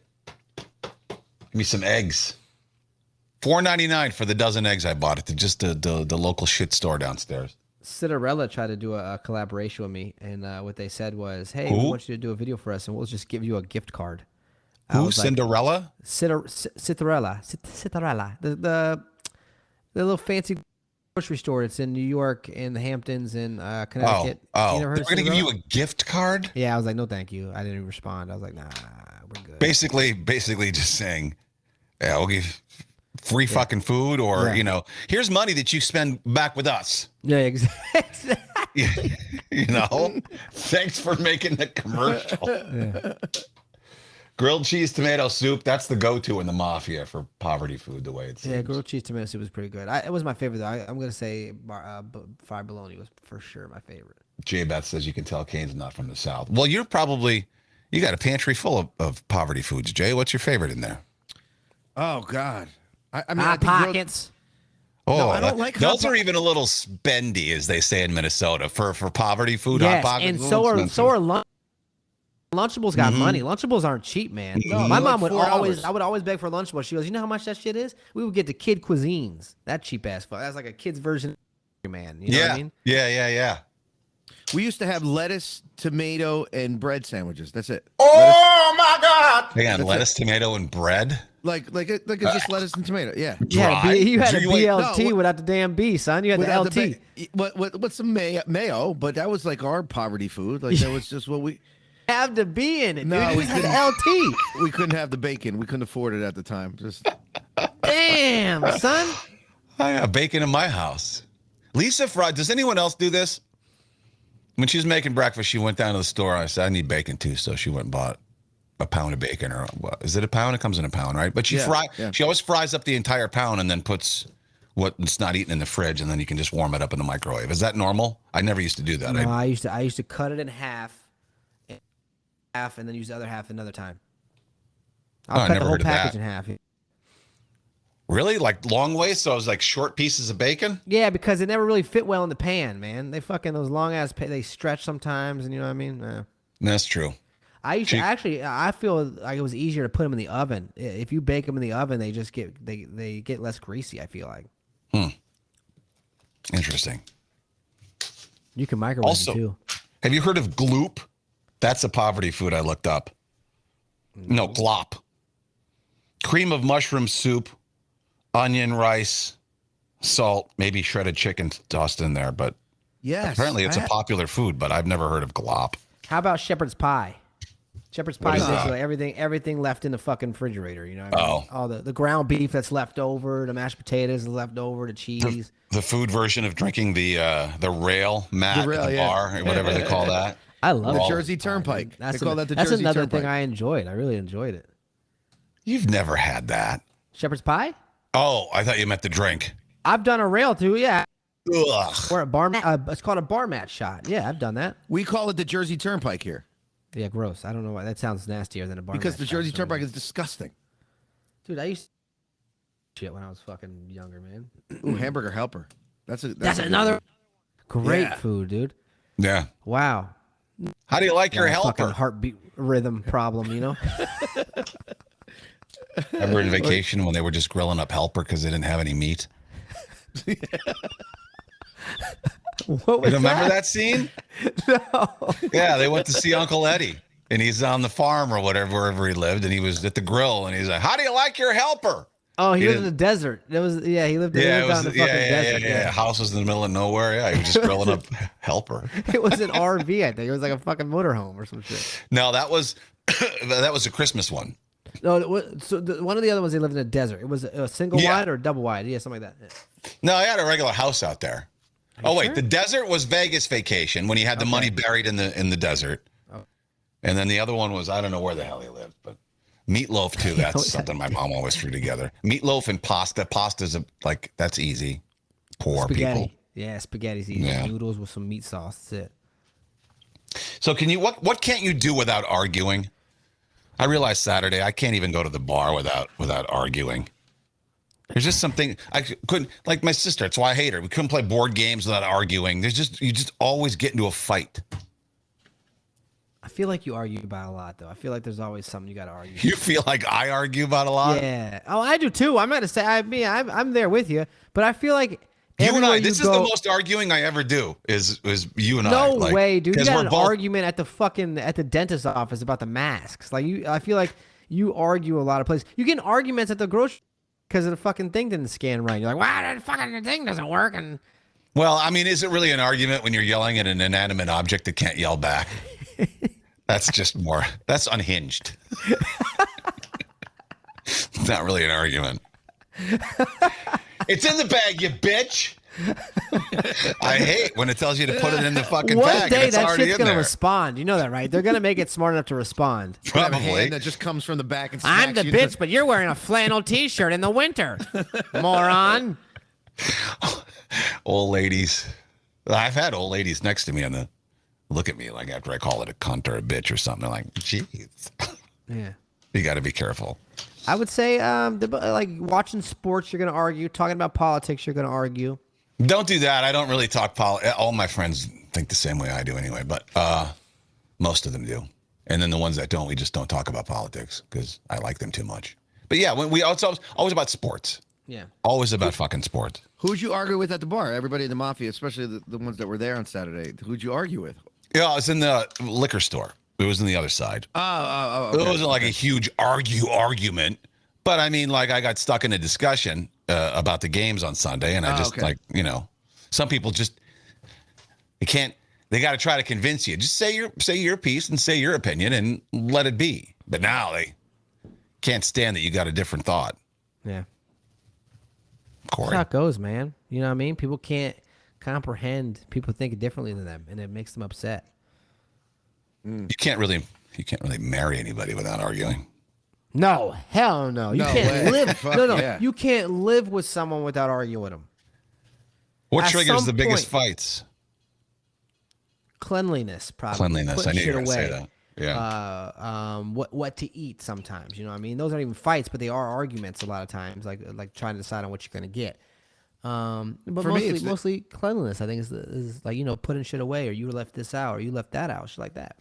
Give me some eggs. $4.99 for the dozen eggs I bought at the local shit store downstairs. Cinderella tried to do a collaboration with me, and what they said was, "Hey, we Who? want you to do a video for us, and we'll just give you a gift card." I Who? was like, Cinderella? Cinderella, the little fancy grocery store. It's in New York, in the Hamptons, in Connecticut. Oh. You never heard They're of going to give you Cinderella? a gift card? Yeah, I was like, no, thank you. I didn't even respond. I was like, nah, we're good. Basically just saying, yeah, we'll give free fucking food or, Yeah. here's money that you spend back with us. Yeah, exactly. Thanks for making the commercial. Grilled cheese tomato soup, that's the go-to in the mafia for poverty food, the way it seems. Yeah, grilled cheese tomato soup was pretty good. It was my favorite, though. I'm going to say fried bologna was for sure my favorite. Jay Beth says you can tell Kane's not from the South. Well, you got a pantry full of poverty foods. Jay, what's your favorite in there? Oh God. I mean, Hot I think grilled- Pockets. Oh, I don't like those Hot are even a little spendy, as they say in Minnesota, for poverty food. Yes, Hot Pockets. and a so little are expensive. Lunchables got money. Lunchables aren't cheap, man. No, My they're mom like would $4. I would always beg for Lunchable. She goes, you know how much that shit is? We would get the kid cuisines. That cheap ass fuck. That's like a kid's version of man. You know what I mean? Yeah. We used to have lettuce, tomato, and bread sandwiches. That's it. Oh my God. Hang on, lettuce, tomato, and bread. Like it's just lettuce and tomato. Yeah. Yeah, you had a Dry? BLT No, without the damn B, son. You had Without the LT. what's some mayo? But that was like our poverty food. Like that was just what we. Have the B in it. No, dude. we You had couldn't. LT. We couldn't have the bacon. We couldn't afford it at the time. Just Damn, son. I have bacon in my house. Lisa fried. Does anyone else do this? When she was making breakfast, she went down to the store. I said, I need bacon too. So she went and bought a pound of bacon, or what? Is it a pound? It comes in a pound, right? But she Yeah. She always fries up the entire pound and then puts what's not eaten in the fridge, and then you can just warm it up in the microwave. Is that normal? I never used to do that. No, I used to cut it in half, and then use the other half another time. I I'll cut never the whole heard of package that. in half. Really? Like long ways? So it was like short pieces of bacon? Yeah, because it never really fit well in the pan, man. They fucking those long ass they stretch sometimes, and you know what I mean. That's true. I used to actually. I feel like it was easier to put them in the oven. If you bake them in the oven, they just they get less greasy. I feel like Interesting. you can microwave Also, them too. have you heard of gloop? That's a poverty food I looked up. No, glop. Cream of mushroom soup, onion, rice, salt, maybe shredded chicken tossed in there. But yes. apparently it's a popular food, but I've never heard of glop. How about shepherd's pie? Shepherd's pie is is that? basically everything left in the fucking refrigerator. You know what I mean? Oh. All the ground beef that's left over, the mashed potatoes left over, the cheese. The food version of drinking the rail mat rail, at the yeah. bar, or whatever they call that. I love The it. Jersey Turnpike. That's They call that the that's Jersey another Turnpike. thing I enjoyed. I really enjoyed it. You've never had that. Shepherd's pie? Oh, I thought you meant the drink. I've done a rail too. Yeah, Ugh. or a bar. It's called a bar mat shot. Yeah, I've done that. We call it the Jersey Turnpike here Yeah, gross. I don't know why that sounds nastier than a bar. because mat the shot Jersey for some Turnpike reason. is disgusting. Dude, I used to shit when I was fucking younger, man. Ooh, hamburger helper. That's That's a good another one. great Yeah. food, dude. Yeah. Wow. How do you like your Got a fucking helper? heartbeat rhythm problem, you know? Ever in vacation when they were just grilling up helper because they didn't have any meat? What was You remember that scene? No. Yeah, they went to see Uncle Eddie, and he's on the farm or whatever, wherever he lived, and he was at the grill, and he's like, "How do you like your helper?" Oh, he He lived in didn't- the desert. He lived, Yeah, out in the fucking desert. yeah. House was in the middle of nowhere. Yeah, he was just grilling up helper. It was an RV, I think. It was like a fucking motorhome or some shit. No, that was a Christmas one. No, one of the other ones they lived in a desert. It was a single Yeah. wide or a double wide. Yeah, something like that. Yeah. No, I had a regular house out there. Oh wait, sure? the desert was Vegas Vacation when he had the money buried in the desert. Oh. And then the other one was I don't know where the hell he lived, but Meatloaf too. That's something my mom always threw together. Meatloaf and pasta. Pasta's like that's easy. Poor Spaghetti. people. Yeah, spaghetti's easy. Yeah. Noodles with some meat sauce. That's it. So can you what can't you do without arguing? I realized Saturday I can't even go to the bar without arguing. There's just something I couldn't like my sister. That's why I hate her. We couldn't play board games without arguing. You just always get into a fight. I feel like you argue about a lot, though. I feel like there's always something you got to argue. You feel like I argue about a lot? Yeah. Oh, I do too. I'm not to say I'm there with you, but I feel like You and everywhere I. you This is go- the most arguing I ever do. Is you and I? No Like, way, dude. You 'cause got we're an both- argument at the dentist's office about the masks. Like I feel like you argue a lot of places. You get in arguments at the grocery because the fucking thing didn't scan right. You're like, wow, the fucking thing doesn't work. And Well, I mean, is it really an argument when you're yelling at an inanimate object that can't yell back? That's just more. That's unhinged. It's not really an argument. It's in the bag, you bitch. I hate when it tells you to put it in the fucking one bag. and day it's that already shit's in gonna there. respond. You know that, right? They're gonna make it smart enough to respond. You have a Probably. hand that just comes from the back and I'm smacks the you. bitch, but you're wearing a flannel T-shirt in the winter, moron. Old ladies. I've had old ladies next to me and look at me like after I call it a cunt or a bitch or something. They're like, jeez. Yeah. You got to be careful. I would say, like watching sports, you're gonna argue. Talking about politics, you're gonna argue. Don't do that. I don't really talk all my friends think the same way I do anyway, but most of them do. And then the ones that don't, we just don't talk about politics because I like them too much. But yeah, when it's always about sports. Yeah. Always about fucking sports. Who'd you argue with at the bar? Everybody in the mafia, especially the ones that were there on Saturday. Who'd you argue with? Yeah, I was in the liquor store. It was on the other side. Okay. It wasn't like a huge argument, but I mean, like I got stuck in a discussion about the games on Sunday, and I just some people just they got to try to convince you. Just say your piece and say your opinion and let it be. But now they can't stand that you got a different thought. Yeah. That's Corey, how it goes, man. You know what I mean? People can't comprehend people think differently than them, and it makes them upset. you can't really marry anybody without arguing. No, hell no. You No can't way. live. Fuck No, yeah. you can't live with someone without arguing with them. What At triggers some the biggest point- fights? Cleanliness, probably. Cleanliness. Putting I knew you shit were going to say away. that. Yeah. What to eat sometimes. You know what I mean? Those aren't even fights, but they are arguments a lot of times, like trying to decide on what you're gonna get. But For me, it's mostly cleanliness. I think is like putting shit away, or you left this out, or you left that out, shit like that.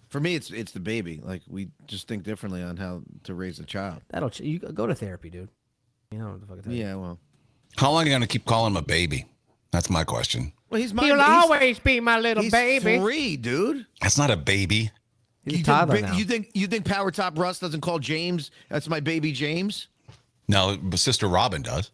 For me, it's the baby. Like we just think differently on how to raise a child. You go to therapy, dude. You know what the fuck. I tell you. Yeah, well, How long are you going to keep calling him a baby? That's my question. he's my. He'll he's, always be my little he's baby. 3, dude. That's not a baby. He's a toddler think, now. you think Power Top Russ doesn't call James? That's my baby James. No, but Sister Robin does.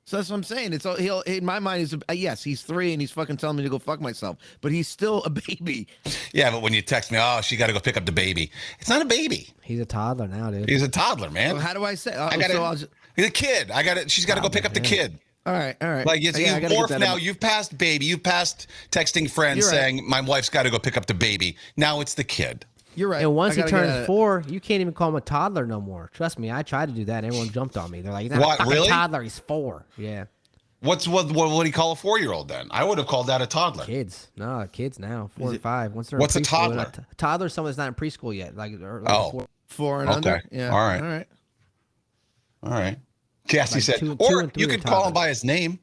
So that's what I'm saying. It's all he'll in my mind. Yes, he's 3 and he's fucking telling me to go fuck myself, but he's still a baby. Yeah, but when you text me, oh, she got to go pick up the baby. It's not a baby. He's a toddler now, dude. He's a toddler, man. Well, how do I say? I got so I'll to. just, He's a kid. I got it. She's got to go pick up the kid. all right. Like it's, Yeah, I you've gotta get morphed that now. in- You've passed baby. You've passed texting friends You're right. saying my wife's got to go pick up the baby. Now it's the kid. You're right. And once I he gotta get turns at it. 4, you can't even call him a toddler no more. Trust me, I tried to do that. And everyone jumped on me. They're like, he's not What, a fucking really? toddler. He's 4. Yeah. What would he call a 4-year-old then? I would have called that a toddler. Kids. No, kids now. 4 and 5. Once they're What's in a preschool, toddler? they're not toddler's someone that's not in preschool yet. Like Oh. 4. 4 and Okay. under. Yeah. All right. All right. All right. Cassie Like said, 2 or and 3 you are could call him toddlers. by his name.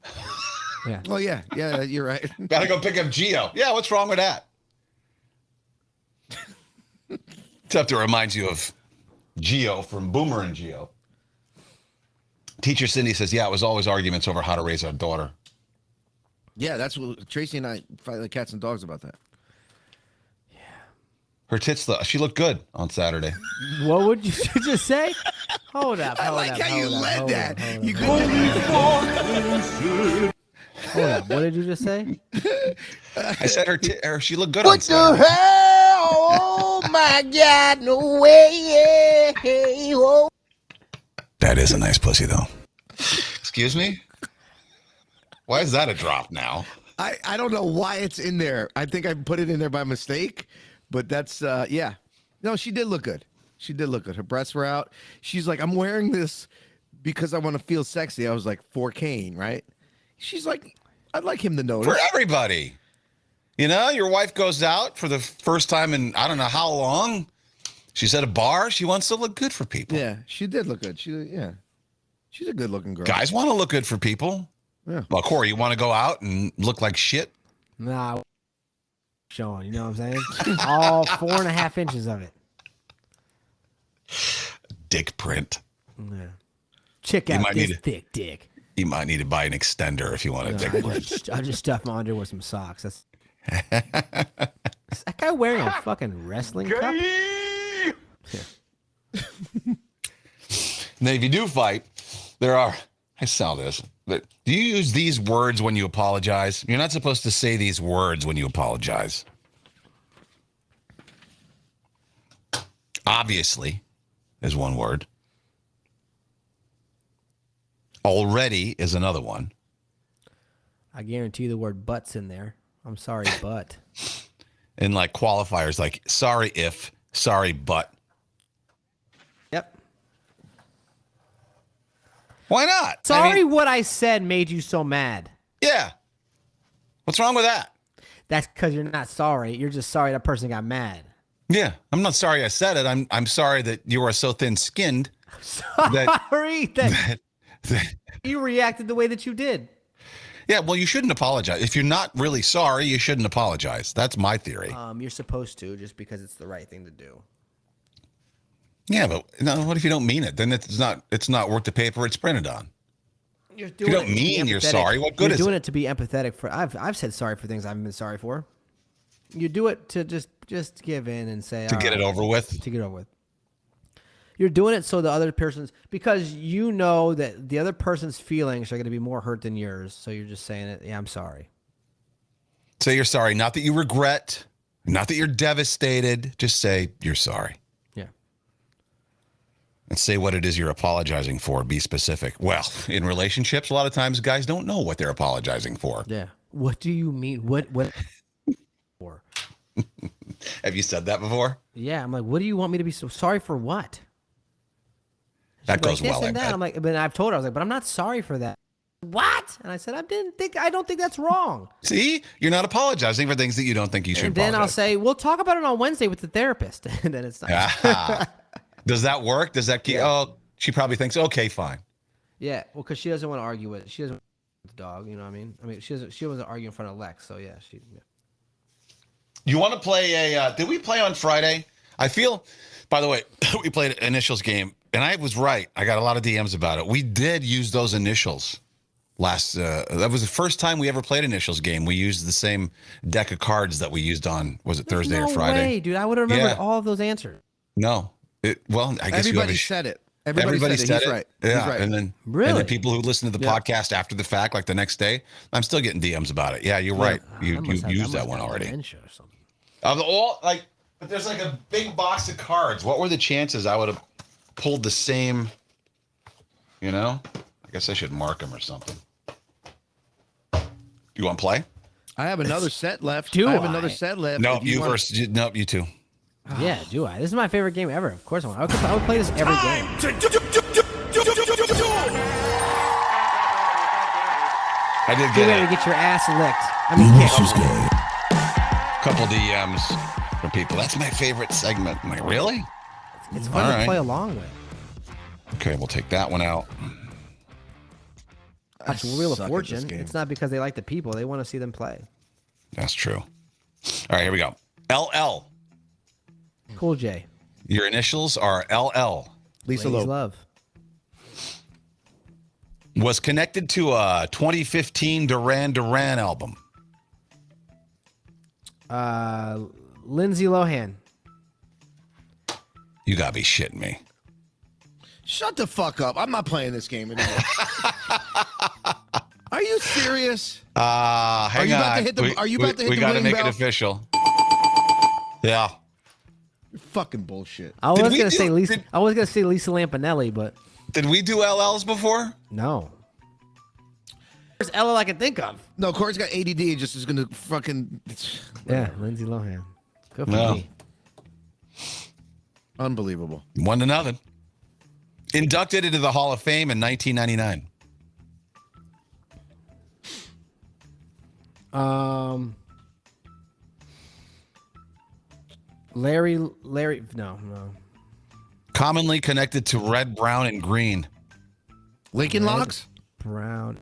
Yeah. Well, yeah. You're right. Got to go pick up Geo. Yeah, what's wrong with that? Except it reminds you of Geo from Boomer and Geo. Teacher Cindy says, yeah, it was always arguments over how to raise our daughter. Yeah, that's what Tracy and I fight like cats and dogs about that. Her tits, she looked good on Saturday. What would you just say? Hold up. I Hold like up, how you hold up, led hold that. up, hold You up, could. hold up. What did you just say? I said she looked good on What the Saturday. hell? Oh my God, no way. Hey, oh. That is a nice pussy, though. Excuse me? Why is that a drop now? I don't know why it's in there. I think I put it in there by mistake, but that's yeah. No, she did look good. She did look good. Her breasts were out. She's like, I'm wearing this because I want to feel sexy. I was like, for Kane, right? She's like, I'd like him to notice. For everybody. You know, your wife goes out for the first time in I don't know how long. She's at a bar. She wants to look good for people. Yeah, she did look good. She's a good looking girl. Guys want to look good for people. Yeah. Well, Corey, you want to go out and look like shit? Nah, showing. You know what I'm saying? All 4.5 inches of it. Dick print. Yeah. Check You out might this need thick dick. You might need to buy an extender if you want a dick print. I just stuffed my underwear with some socks. That's is that guy wearing a fucking wrestling cup? Now, if you do fight, there are. I saw this. But do you use these words when you apologize? You're not supposed to say these words when you apologize. Obviously is one word. Already is another one. I guarantee you the word butt's in there. I'm sorry, but. And like qualifiers like sorry if, sorry but. Yep. Why not? Sorry I mean, what I said made you so mad. yeah. What's wrong with that? That's because you're not sorry. You're just sorry that person got mad. Yeah. I'm not sorry I said it. I'm sorry that you are so thin-skinned. Sorry that you reacted the way that you did. Yeah, well, you shouldn't apologize. If you're not really sorry, you shouldn't apologize. That's my theory. You're supposed to just because it's the right thing to do. Yeah, but no, what if you don't mean it? Then it's not worth the paper it's printed on. You're If you don't mean you're sorry, what good you're is doing it? it to be empathetic for. I've said sorry for things I haven't been sorry for. You do it to just give in and say To get it over with? To get it over with. You're doing it so the other person's because you know that the other person's feelings are going to be more hurt than yours. So you're just saying it. Yeah, I'm sorry. Say you're sorry. Not that you regret. Not that you're devastated. Just say you're sorry. Yeah. And say what it is you're apologizing for. Be specific. Well, in relationships, a lot of times guys don't know what they're apologizing for. Yeah. What do you mean? What for? Have you said that before? Yeah. I'm like, what do you want me to be so sorry for? What? That She's goes like, well. this I and that. bet. I'm like, but I've told her, I was like, but I'm not sorry for that. What? And I said, I don't think that's wrong. See, you're not apologizing for things that you don't think you should. And then I'll apologize. say, we'll talk about it on Wednesday with the therapist. And then it's not. Does that work? Does that keep? Yeah. Oh, she probably thinks, okay, fine. Yeah. Well, because she doesn't want to argue with it. She doesn't with the dog. You know what I mean? I mean, she wasn't arguing in front of Lex. So yeah, Yeah. You want to play a? Did we play on Friday? I feel. By the way, we played an initials game, and I was right. I got a lot of DMs about it. We did use those initials last. That was the first time we ever played initials game. We used the same deck of cards that we used on. Was it Thursday no or Friday? way, dude. I would have remembered Yeah. all of those answers. No. Well, I guess Everybody you said it. Everybody said said it. He's it. right. Yeah, He's right. and then Really? people who listen to the podcast after the fact, like the next day, I'm still getting DMs about it. Yeah, you're right. You used that one already. Dementia or something. Of the all like, but there's like a big box of cards. What were the chances I would have pulled the same? You know, I guess I should mark them or something. You want to play? I have another set left. Do I have I? another set left. No, If you want- versus. Nope, you two. Yeah, do I? This is my favorite game ever. Of course I want. I would play this every game. I did Get get ready a to get your ass licked. I mean, couple DMs from people. That's my favorite segment. I'm like, really? it's fun All to right. play along with. Okay, we'll take that one out. Watch Wheel of suck at this Fortune. game. It's not because they like the people; they want to see them play. That's true. All right, here we go. LL. Cool J. Your initials are LL. Lisa Ladies Loeb. love. Was connected to a 2015 Duran Duran album. Lindsay Lohan. You gotta be shitting me. Shut the fuck up. I'm not playing this game anymore. Are you serious? Hang you on. about to hit the- are you about to hit we the gotta ring make bell? it official. Yeah. You're fucking bullshit. I Did was we gonna do- say Lisa. did- I was gonna say Lisa Lampanelli, but Did we do LLs before? no. There's LL I can think of. No, Corey's got ADD. Just is gonna fucking Yeah, Lindsay Lohan. Good for No. me. unbelievable. 1-0. Inducted into the Hall of Fame in 1999. Larry, no. Commonly connected to red, brown, and green. Lincoln Logs, Brown.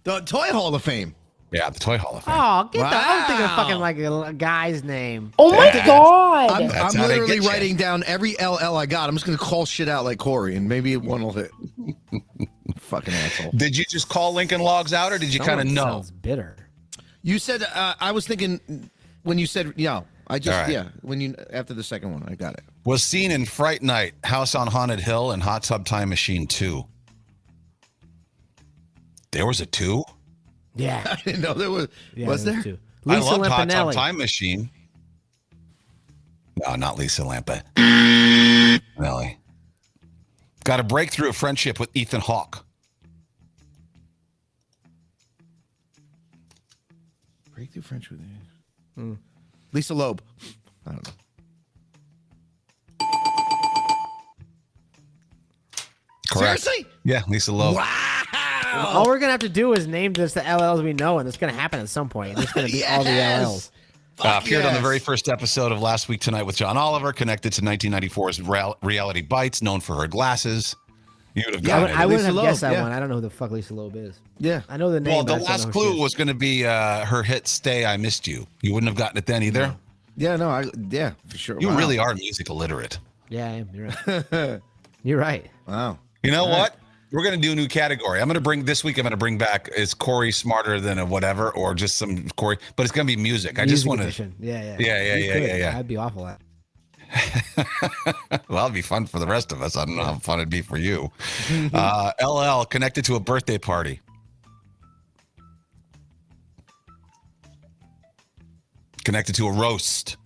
the Toy Hall of Fame. Yeah, the Toy Hall of Fame. Oh, get the. I'm thinking of Wow. fucking like a guy's name. Oh my Yeah. god! I'm That's how they literally get you. writing down every LL I got. I'm just gonna call shit out like Corey, and maybe one will hit. Fucking asshole. Did you just call Lincoln Logs out, or did you kind of Someone know? Sounds bitter. You said I was thinking when you said I just All right. when you after the second one I got it. Was seen in Fright Night, House on Haunted Hill, and Hot Tub Time Machine 2. There was a 2? Yeah. I didn't know there was. Yeah, was there? Too. I Lisa loved Hot Tub Lampanelli. Time Machine. No, not Lisa Lampa. Really. Got a breakthrough of friendship with Ethan Hawke. Breakthrough French with you. Lisa Loeb. I don't know. Correct. Seriously? Yeah, Lisa Loeb. Wow. All we're gonna have to do is name just the LLs we know, and it's gonna happen at some point. It's gonna be all the LLs. Appeared on the yes. very first episode of Last Week Tonight with John Oliver, connected to 1994's Reality Bites, known for her glasses. You would have I, gotten would, it. I wouldn't Lisa have Loeb, guessed that yeah. one. I don't know who the fuck Lisa Loeb is. Yeah. I know the name. Well, but the I just don't last know who she clue is. was going to be her hit "Stay, I Missed You." You wouldn't have gotten it then either. Yeah, no, for sure. You Wow. really are music illiterate. Yeah, I am. You're right. You're right. Wow. You know what? We're going to do a new category. I'm going to bring back is Corey smarter than a whatever, or just some Corey, but it's going to be music. I just Music want to. edition. Yeah. Yeah, You yeah, could. yeah, yeah. I'd be awful at. Well, that'd be fun for the rest of us. I don't know how fun it'd be for you. LL connected to a birthday party. Connected to a roast.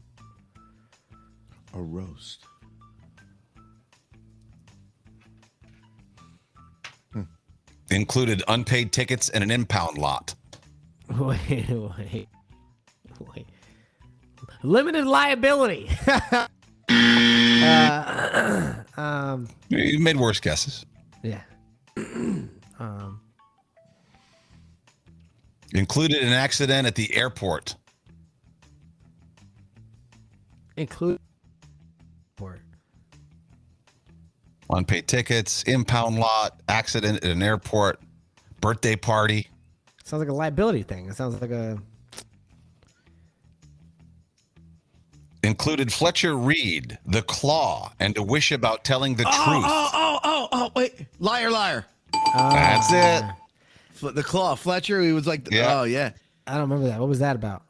A roast. Included unpaid tickets and an impound lot. Wait. Limited liability. You made worse guesses. Yeah. Included an accident at the airport. Include. Unpaid tickets, impound lot, accident at an airport, birthday party. Sounds like a liability thing. It sounds like a. Included Fletcher Reed, The Claw, and A Wish About Telling the Truth. Oh, wait. Liar. That's it. The Claw. Fletcher, he was like, Yeah. oh, yeah. I don't remember that. What was that about?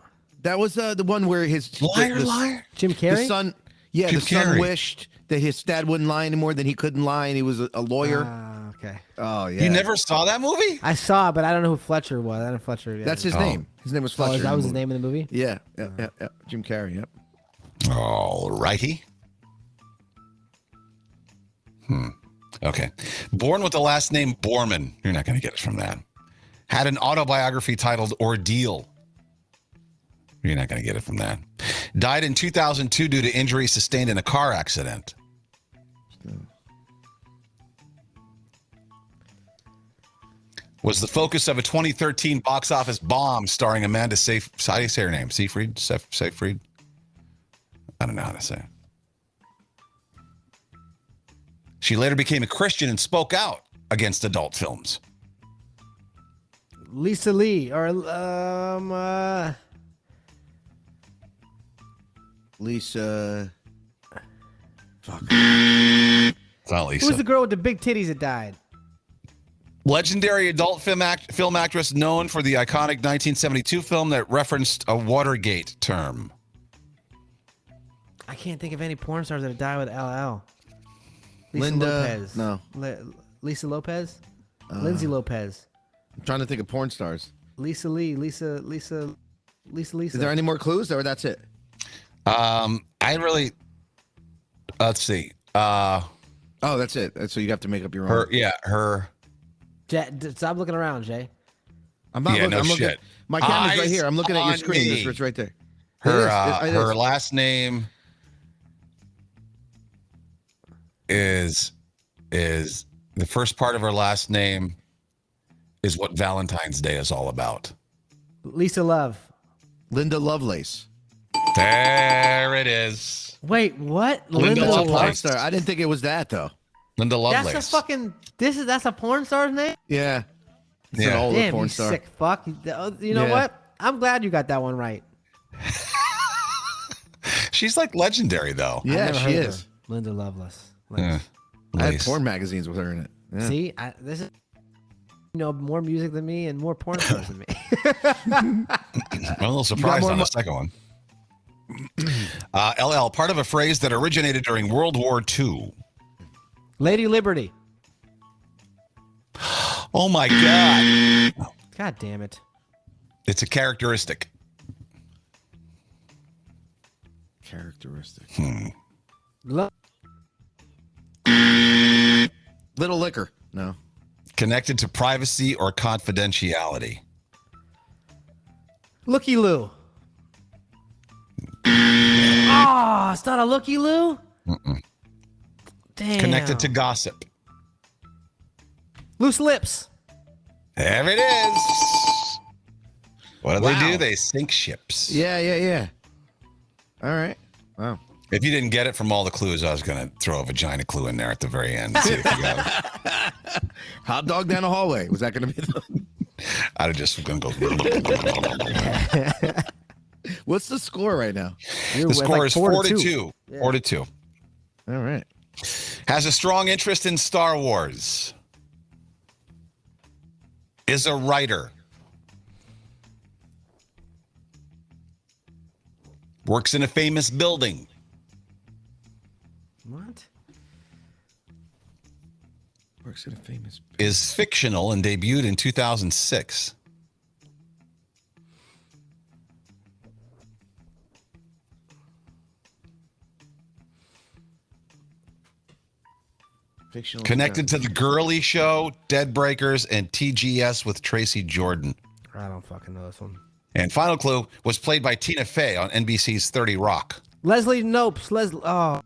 That was the one where his. Liar. Jim The Carrey. son. Yeah, Jim the son Carrey. wished that his dad wouldn't lie anymore, then he couldn't lie, and he was a lawyer. Okay. Oh, yeah. You never saw that movie? I saw, it, but I don't know who Fletcher was. I don't know Fletcher. Yeah. That's his Oh. name. His name was Oh, Fletcher. that in was the his movie. name in the movie. Yeah. Jim Carrey, yep. All righty. Okay. Born with the last name Borman. You're not going to get it from that. Had an autobiography titled Ordeal. You're not going to get it from that. Died in 2002 due to injuries sustained in a car accident. Was the focus of a 2013 box office bomb starring Amanda Seyfried. How do you say her name? Seyfried? Seyfried? I don't know how to say it. She later became a Christian and spoke out against adult films. Lisa Lee or Lisa. Fuck. It's not Lisa. who's the girl with the big titties that died? Legendary adult film actress known for the iconic 1972 film that referenced a Watergate term. I can't think of any porn stars that have died with LL. Lisa Linda- Lopez. no. Lisa Lopez. Lindsay Lopez. I'm trying to think of porn stars. Lisa Lee. Lisa. Is there any more clues, or that's it? I really, let's see. Oh, that's it. So you have to make up your own. Her Stop looking around, Jay. I'm not Yeah, looking. no I'm looking. shit. My camera's right Eyes here. I'm looking at your on screen. me. It's right there. Her last name is the first part of her last name is what Valentine's Day is all about. Lisa Love. Linda Lovelace. There it is. Wait, what? Linda That's a Lovelace. porn star. I didn't think it was that though. Linda Lovelace. That's a fucking. That's a porn star's name. Yeah. It's Yeah. an older Damn, porn you star. sick fuck. You know Yeah. what? I'm glad you got that one right. She's like legendary though. Yeah, I've never she heard of is. her. Linda Lovelace. Yeah. I had Lace. porn magazines with her in it. Yeah. See, this is more music than me and more porn stars than me. I'm a little surprised more on the second one. LL, part of a phrase that originated during World War II. Lady Liberty. Oh my God. God damn it. It's a characteristic. Characteristic. Lo- Little liquor. No. Connected to privacy or confidentiality. Looky Loo. Oh, it's not a Looky Loo? Damn. Connected to gossip. Loose Lips. There it is. What do they Wow. do? They sink ships. Yeah. All right. Wow. If you didn't get it from all the clues, I was going to throw a vagina clue in there at the very end. See if you got it. Hot dog down the hallway. Was that going to be the... I'd have just going to go. What's the score right now? The score is 4-2. 4-2. All right. Has a strong interest in Star Wars. Is a writer. Works in a famous building. What? Works at a famous... Is fictional and debuted in 2006. Fictional... Connected to The Girly Show, Dead Breakers, and TGS with Tracy Jordan. I don't fucking know this one. And final clue was played by Tina Fey on NBC's 30 Rock. Leslie Nopes. Oh.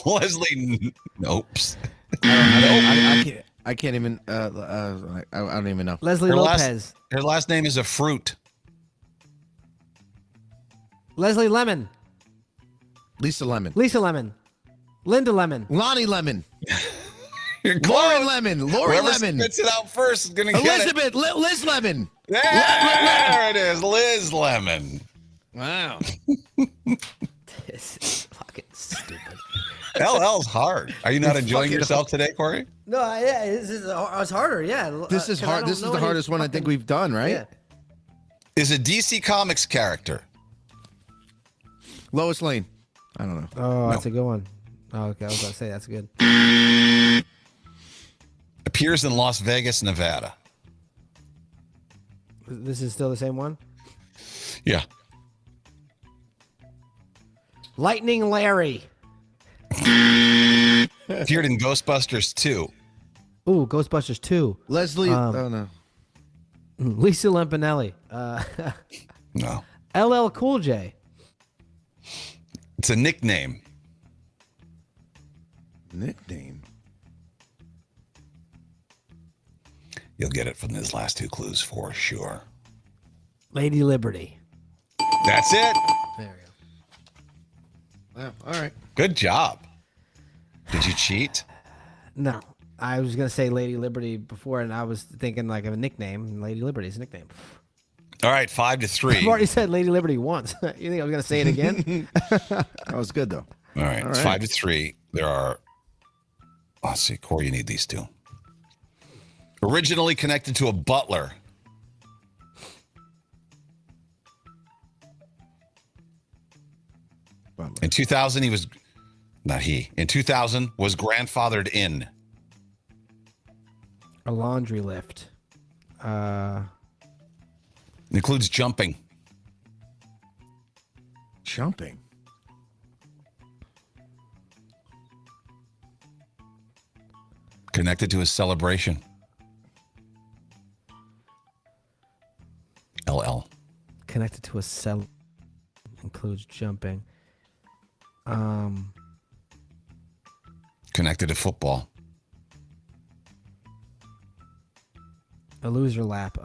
Leslie Nopes. I can't even... I don't even know. Leslie Lopez. Her last name is a fruit. Leslie Lemon. Lisa Lemon. Lisa Lemon. Linda Lemon. Lonnie Lemon. You're Lauren close. Lemon. Lori Whoever Lemon. spits it out first is going to get it. Elizabeth. Liz Lemon. There it is. Liz Lemon. Wow. This is fucking stupid. LL's hard. Are you not enjoying fucking yourself today, Corey? No, yeah, it's harder. Yeah, This is hard. This is the hardest one I think we've done, right? Yeah. Is a DC Comics character. Lois Lane. I don't know. Oh, that's a good one. Oh, okay, I was about to say that's good. Appears in Las Vegas, Nevada. This is still the same one. Yeah. Lightning Larry. Appeared in Ghostbusters 2. Ooh, Ghostbusters 2. Leslie. Oh no. Lisa Lampanelli. No. LL Cool J. It's a nickname. Nickname. You'll get it from these last two clues for sure. Lady Liberty. That's it. There we go. Wow. All right. Good job. Did you cheat? No, I was gonna say Lady Liberty before, and I was thinking like of a nickname. And Lady Liberty's a nickname. All right, 5-3. I've already said Lady Liberty once. You think I was gonna say it again? That was good though. All right, it's 5-3. There are. Let's see, Corey, you need these two. Originally connected to a butler. In 2000, he was not he. In 2000, was grandfathered in. A laundry lift. Includes jumping. Jumping. Connected to a celebration. connected to a cell. Includes jumping. Connected to football. A loser lap.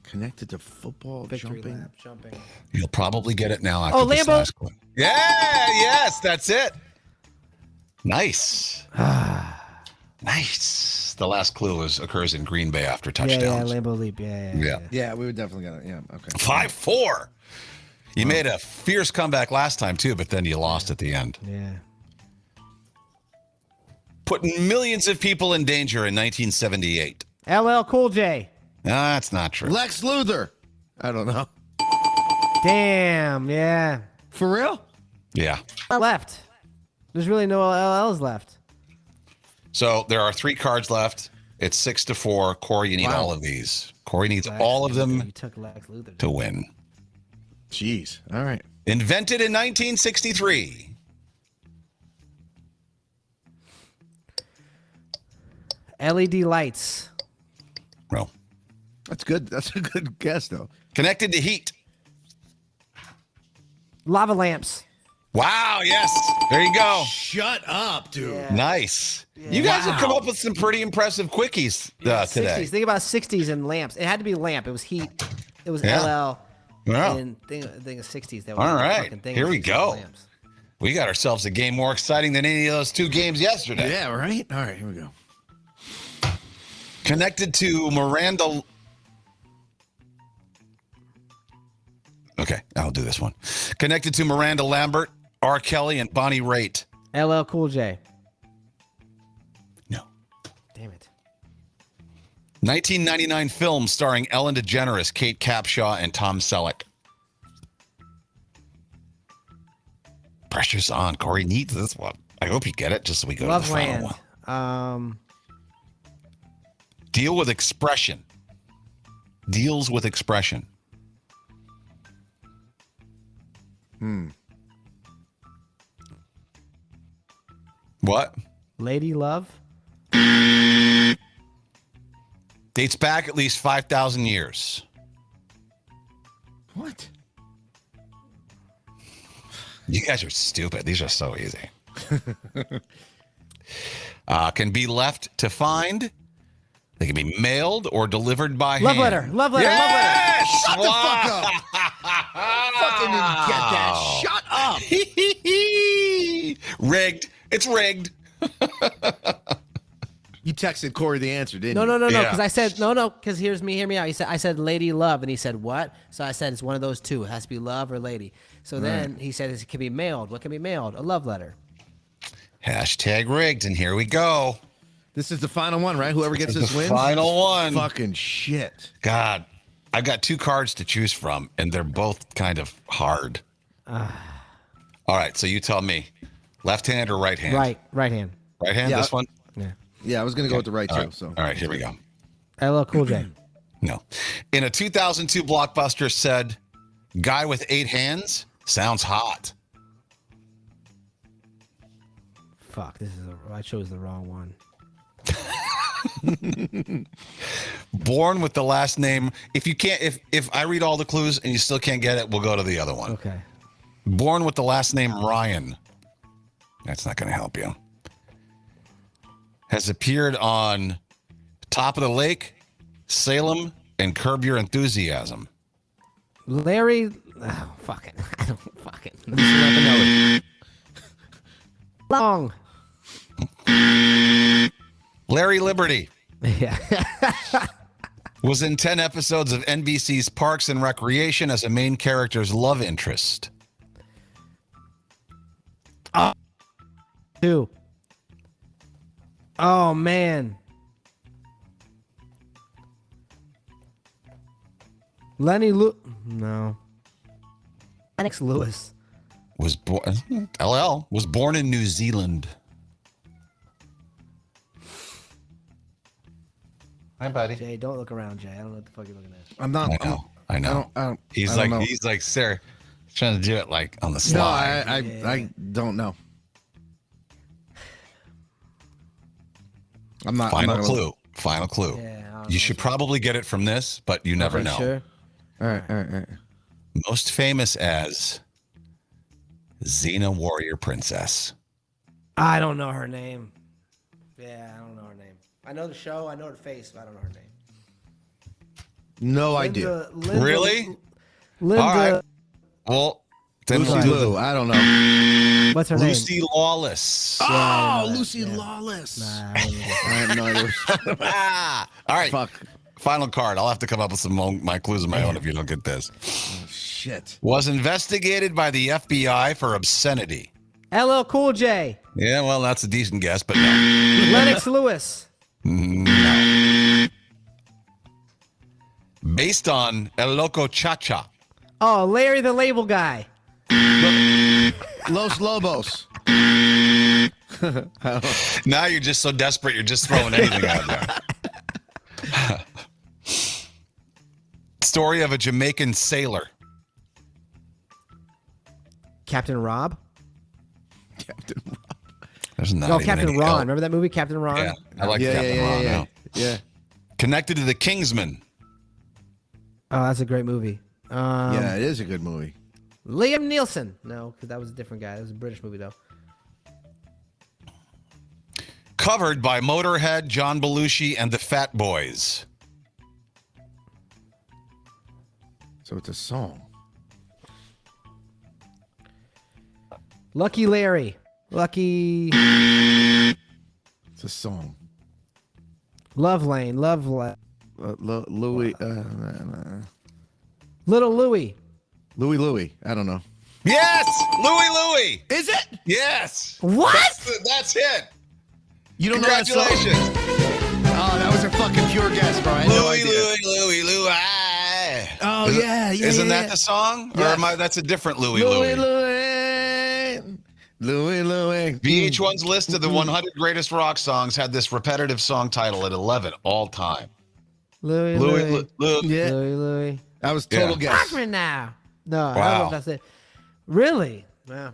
Connected to football, Victory jumping. lap. Jumping. You'll probably get it now after Oh, this Lambo. last one. Yeah, yes, that's it. Nice. Nice. The last clue occurs in Green Bay after touchdowns. Yeah, Lambo leap. Yeah. Yeah, we would definitely get it. Yeah, okay. 5-4. You made a fierce comeback last time too, but then you lost at the end. Yeah. Putting millions of people in danger in 1978. LL Cool J. That's not true. Lex Luthor. I don't know. Damn. Yeah. For real? Yeah. Left. There's really no LLs left. So there are 3 cards left. It's 6-4. Corey, you need all of these. Corey needs all of them You took Lex Luthor. to win. Jeez. All right. Invented in 1963. LED lights. Well, That's good. That's a good guess, though. connected to heat. Lava lamps. Wow, yes. There you go. Shut up, dude. Nice. You guys have come up with some pretty impressive quickies today. 60s. Think about 60s and lamps. It had to be lamp. It was heat. It was Yeah. LL. Yeah. And thing of 60s. That was All the right. fucking thing Here of we 60s go. lamps. We got ourselves a game more exciting than any of those 2 games yesterday. Yeah, right? All right, here we go. Connected to Miranda. Okay, I'll do this one. Connected to Miranda Lambert, R. Kelly, and Bonnie Raitt. LL Cool J. No. Damn it. 1999 film starring Ellen DeGeneres, Kate Capshaw, and Tom Selleck. Pressure's on. Corey needs this one. I hope you get it just so we go to the final one. Loveland. Deal with expression. Deals with expression. What? Lady Love. Dates back at least 5,000 years. What? You guys are stupid. These are so easy. Can be left to find. They can be mailed or delivered by Love hand. letter. Love letter. Yes! Shut the fuck up. Fucking didn't get that. Shut up. Rigged. It's rigged. You texted Corey the answer, didn't No, you? no, no, no. Yeah. Because I said no. Because hear me out. I said Lady Love, and he said what? So I said it's one of those 2. It has to be love or lady. So then he said it can be mailed. What can be mailed? A love letter. Hashtag rigged. And here we go. This is the final one, right? Whoever gets this The wins? final one. Fucking shit. God, I've got 2 cards to choose from, and they're both kind of hard. All right, so you tell me, left hand or right hand? Right hand. Right hand, Yeah. this one? Yeah. Yeah, I was going to go with the right, All too. right. So. All right, here we go. LL Cool J. No. In a 2002 blockbuster said, guy with 8 hands sounds hot. Fuck. I chose the wrong one. Born with the last name. If you can't, if I read all the clues and you still can't get it, we'll go to the other one. Okay. Born with the last name Ryan. That's not going to help you. Has appeared on Top of the Lake, Salem, and Curb Your Enthusiasm. Larry. Oh, fucking. I don't fucking. Long. Larry Liberty Yeah. was in 10 episodes of NBC's Parks and Recreation as a main character's love interest. 2. Oh man. No. Lennox Lewis. Was born LL was born in New Zealand. Hi, buddy. Jay, don't look around, Jay. I don't know what the fuck you're looking at. I'm not. I know. I don't, He's I don't know. like, sir, trying to do it like on the No, slide. I don't know. I'm not. Final I'm not clue. Final clue. Yeah, I don't You know. should probably get it from this, but you never Okay, know. Sure. All right, all right, all right. Most famous as Xena Warrior Princess. I don't know her name. Yeah, I don't know her name. I know the show. I know her face, but I don't know her name. No idea. Really? Linda. All right. Well, then Lucy we'll do Liu. I don't know. What's her Lucy Lawless. Oh, Lucy Lawless. name? I have no idea. Ah! All right. Fuck. Final card. I'll have to come up with some my clues of my own if you don't get this. Shit. Was investigated by the FBI for obscenity. LL Cool J. Yeah, well, that's a decent guess, but no. Lennox Lewis. No. Based on El Loco Cha-Cha. Oh, Larry the Label Guy. Los Lobos. Now you're just so desperate, you're just throwing anything out there. Story of a Jamaican sailor. Captain Rob. Captain Rob. There's not Oh, even Captain any Ron. L. Remember that movie, Captain Ron? Yeah, I like Yeah, Captain yeah, Ron yeah, now. yeah. Connected to the Kingsman. Oh, that's a great movie. Yeah, it is a good movie. Liam Neeson. No, because that was a different guy. That was a British movie, though. Covered by Motorhead, John Belushi, and the Fat Boys. So it's a song. Lucky Larry. Lucky. It's a song. Love Lane. Louis. Little Louie. Louis. I don't know. Yes! Louie! Is it? Yes! What? That's it! You don't know that song? Congratulations! Oh, that was a fucking pure guess, bro. I had no idea. Louie. Oh, yeah. Isn't that the song? Or Yes. am I, that's a different Louie. Louis. VH1's list of the 100 greatest rock songs had this repetitive song title at 11 all time. Louie. Louie. Yeah. Louie. That was total Yeah. guess. Rockman now. No, I don't know Wow. if that's it. Really? Wow.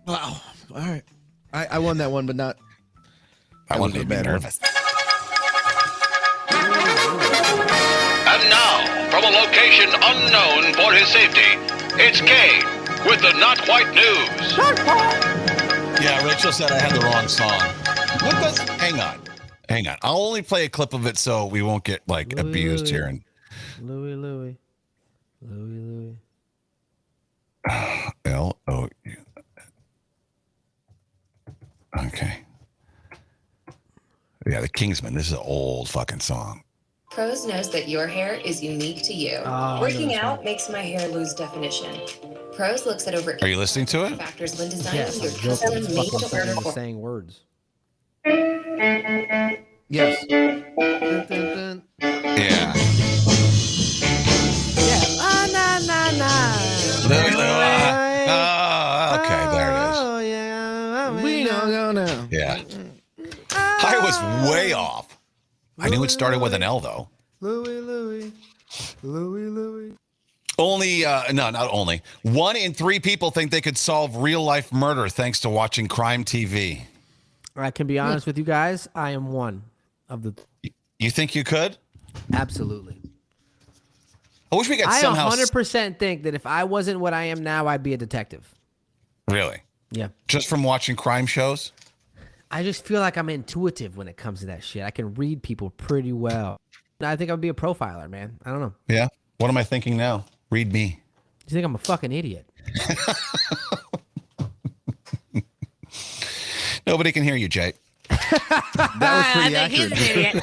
Wow. All right. I won that one, but not. I was wouldn't a be bad one. nervous. And now, from a location unknown for his safety, it's Kane with the Not Quite News. Yeah, Rachel said I had the wrong song. What does? Hang on. I'll only play a clip of it so we won't get like Louie, abused Louie. here. And Louie. L-O-U. Okay. Yeah, the Kingsman. This is an old fucking song. Pros knows that your hair is unique to you. Oh, I know Working this out one. makes my hair lose definition. Pros looks at over Are you listening to it? factors when designing Yes, your I'm joking. custom It's made fucking to order someone for saying words. Yes. Yeah. Yeah. Oh, okay, there it is. Oh, yeah. We don't go now. Yeah. I was way off. I knew it started with an L though. Louie. Only, no, not only. 1 in 3 people think they could solve real life murder thanks to watching crime TV. I can be honest with you guys. I am one of the. You think you could? Absolutely. I wish we could I somehow. 100% think that if I wasn't what I am now, I'd be a detective. Really? Yeah. Just from watching crime shows? I just feel like I'm intuitive when it comes to that shit. I can read people pretty well. I think I'd be a profiler, man. I don't know. Yeah. What am I thinking now? Read me. You think I'm a fucking idiot? Nobody can hear you, Jay. That was pretty accurate.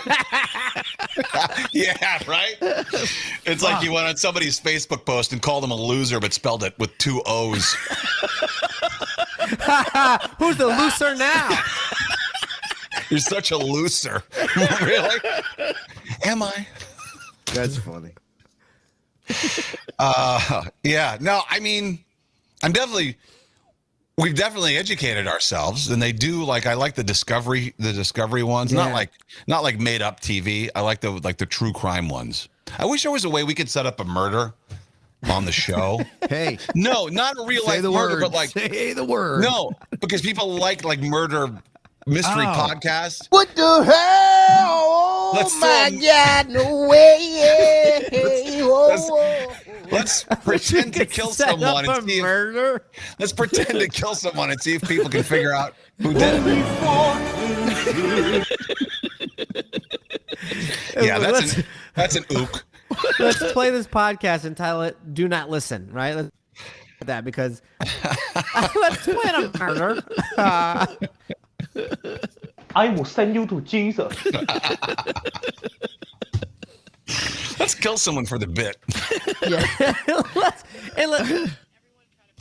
Yeah, right? It's like you went on somebody's Facebook post and called them a loser, but spelled it with 2 O's. Who's the looser now? You're such a loser. Really? Am I? That's funny. Yeah. No, I mean, we've definitely educated ourselves, and they do I like the discovery ones, Yeah. not like made up TV. I like the true crime ones. I wish there was a way we could set up a murder on the show. Hey, No, not a real say life the murder, word. but Say the word. no, because people like murder mystery podcast. What the hell? Oh Let's my throw- God, no way. Hey, whoa. Let's pretend to kill someone and see if, murder. let's pretend to kill someone and see if people can figure out who did it. Yeah, that's an ook. Let's play this podcast and title it "Do Not Listen." Right? Let's do that because let's plan a murder. I will send you to Jesus. Let's kill someone for the bit. Yeah.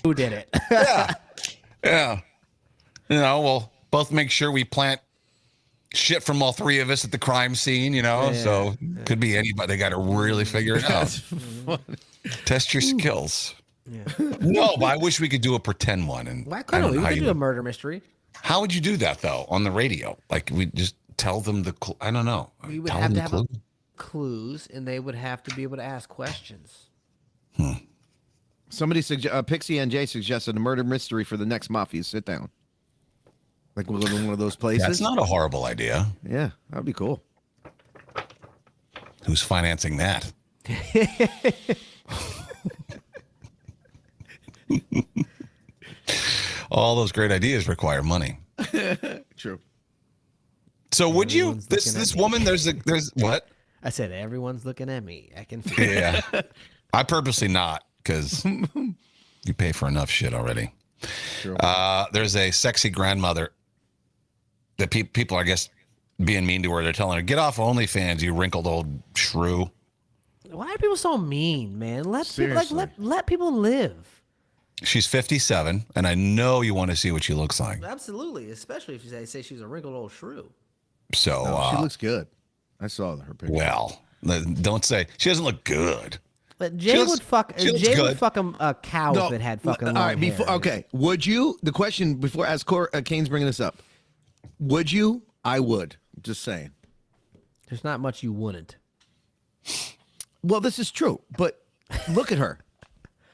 Who did it? Yeah. We'll both make sure we plant shit from all three of us at the crime scene, so could be anybody. They got to really figure it out. Test your skills. Yeah. No, but I wish we could do a pretend one. And Why I couldn't don't we? know We how could you do a would- murder mystery. How would you do that though on the radio? Like we just tell them I don't know. We would Tell have them to the have clue? clues, and they would have to be able to ask questions. Somebody Pixie NJ suggested a murder mystery for the next Mafia sit down. Like we'll go to one of those places. That's not a horrible idea. Yeah, that'd be cool. Who's financing that? All those great ideas require money. True. So would you Everyone's this looking at this me. woman there's what? I said everyone's looking at me. I can feel it. Yeah. I purposely not because you pay for enough shit already. True. There's a sexy grandmother that people are, I guess, being mean to her. They're telling her, get off OnlyFans, you wrinkled old shrew. Why are people so mean, man? Let people, Seriously. let people live. She's 57, and I know you want to see what she looks like. Absolutely, especially if you say she's a wrinkled old shrew. So, No, she looks good. I saw her picture. well, don't say she doesn't look good. But Jay looks- would fuck. she looks Jay good. would fuck a cow if it had fucking long all right, before hair. okay. Would you? The question before, as Kane's bringing this up, would you? I would. Just saying. There's not much you wouldn't. Well, this is true, but look at her.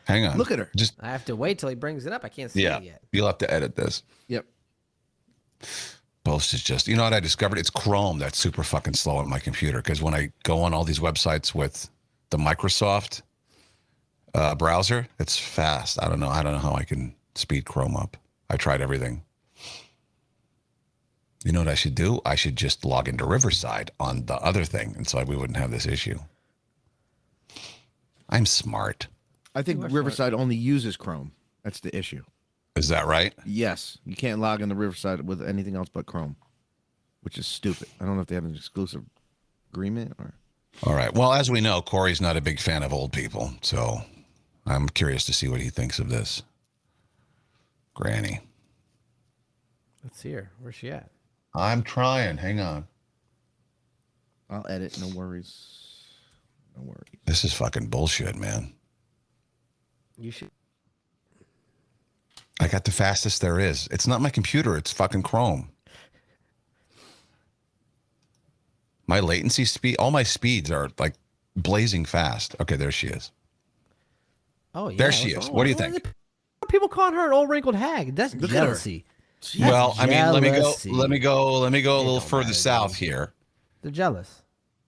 Hang on. Look at her. Just, I have to wait till he brings it up. I can't see yeah, it yet. you'll have to edit this. Yep. Post is just, you know what I discovered? It's Chrome that's super fucking slow on my computer because when I go on all these websites with the Microsoft browser, it's fast. I don't know how I can speed Chrome up. I tried everything. You know what I should do? I should just log into Riverside on the other thing, and so we wouldn't have this issue. I'm smart. I think Riverside only uses Chrome. That's the issue. Is that right? Yes, you can't log into Riverside with anything else but Chrome, which is stupid. I don't know if they have an exclusive agreement or. All right. Well, as we know, Corey's not a big fan of old people, so I'm curious to see what he thinks of this. Granny. Let's see her. Where's she at? I'm trying. Hang on. I'll edit. No worries. No worries. This is fucking bullshit, man. You should. I got the fastest there is. It's not my computer. It's fucking Chrome. My latency speed, all my speeds are like blazing fast. Okay, there she is. Oh yeah. There she is. What do you think? People calling her an old wrinkled hag. That's at her. jealousy. Well, I mean, let me jealousy. go a little further south here. They're jealous.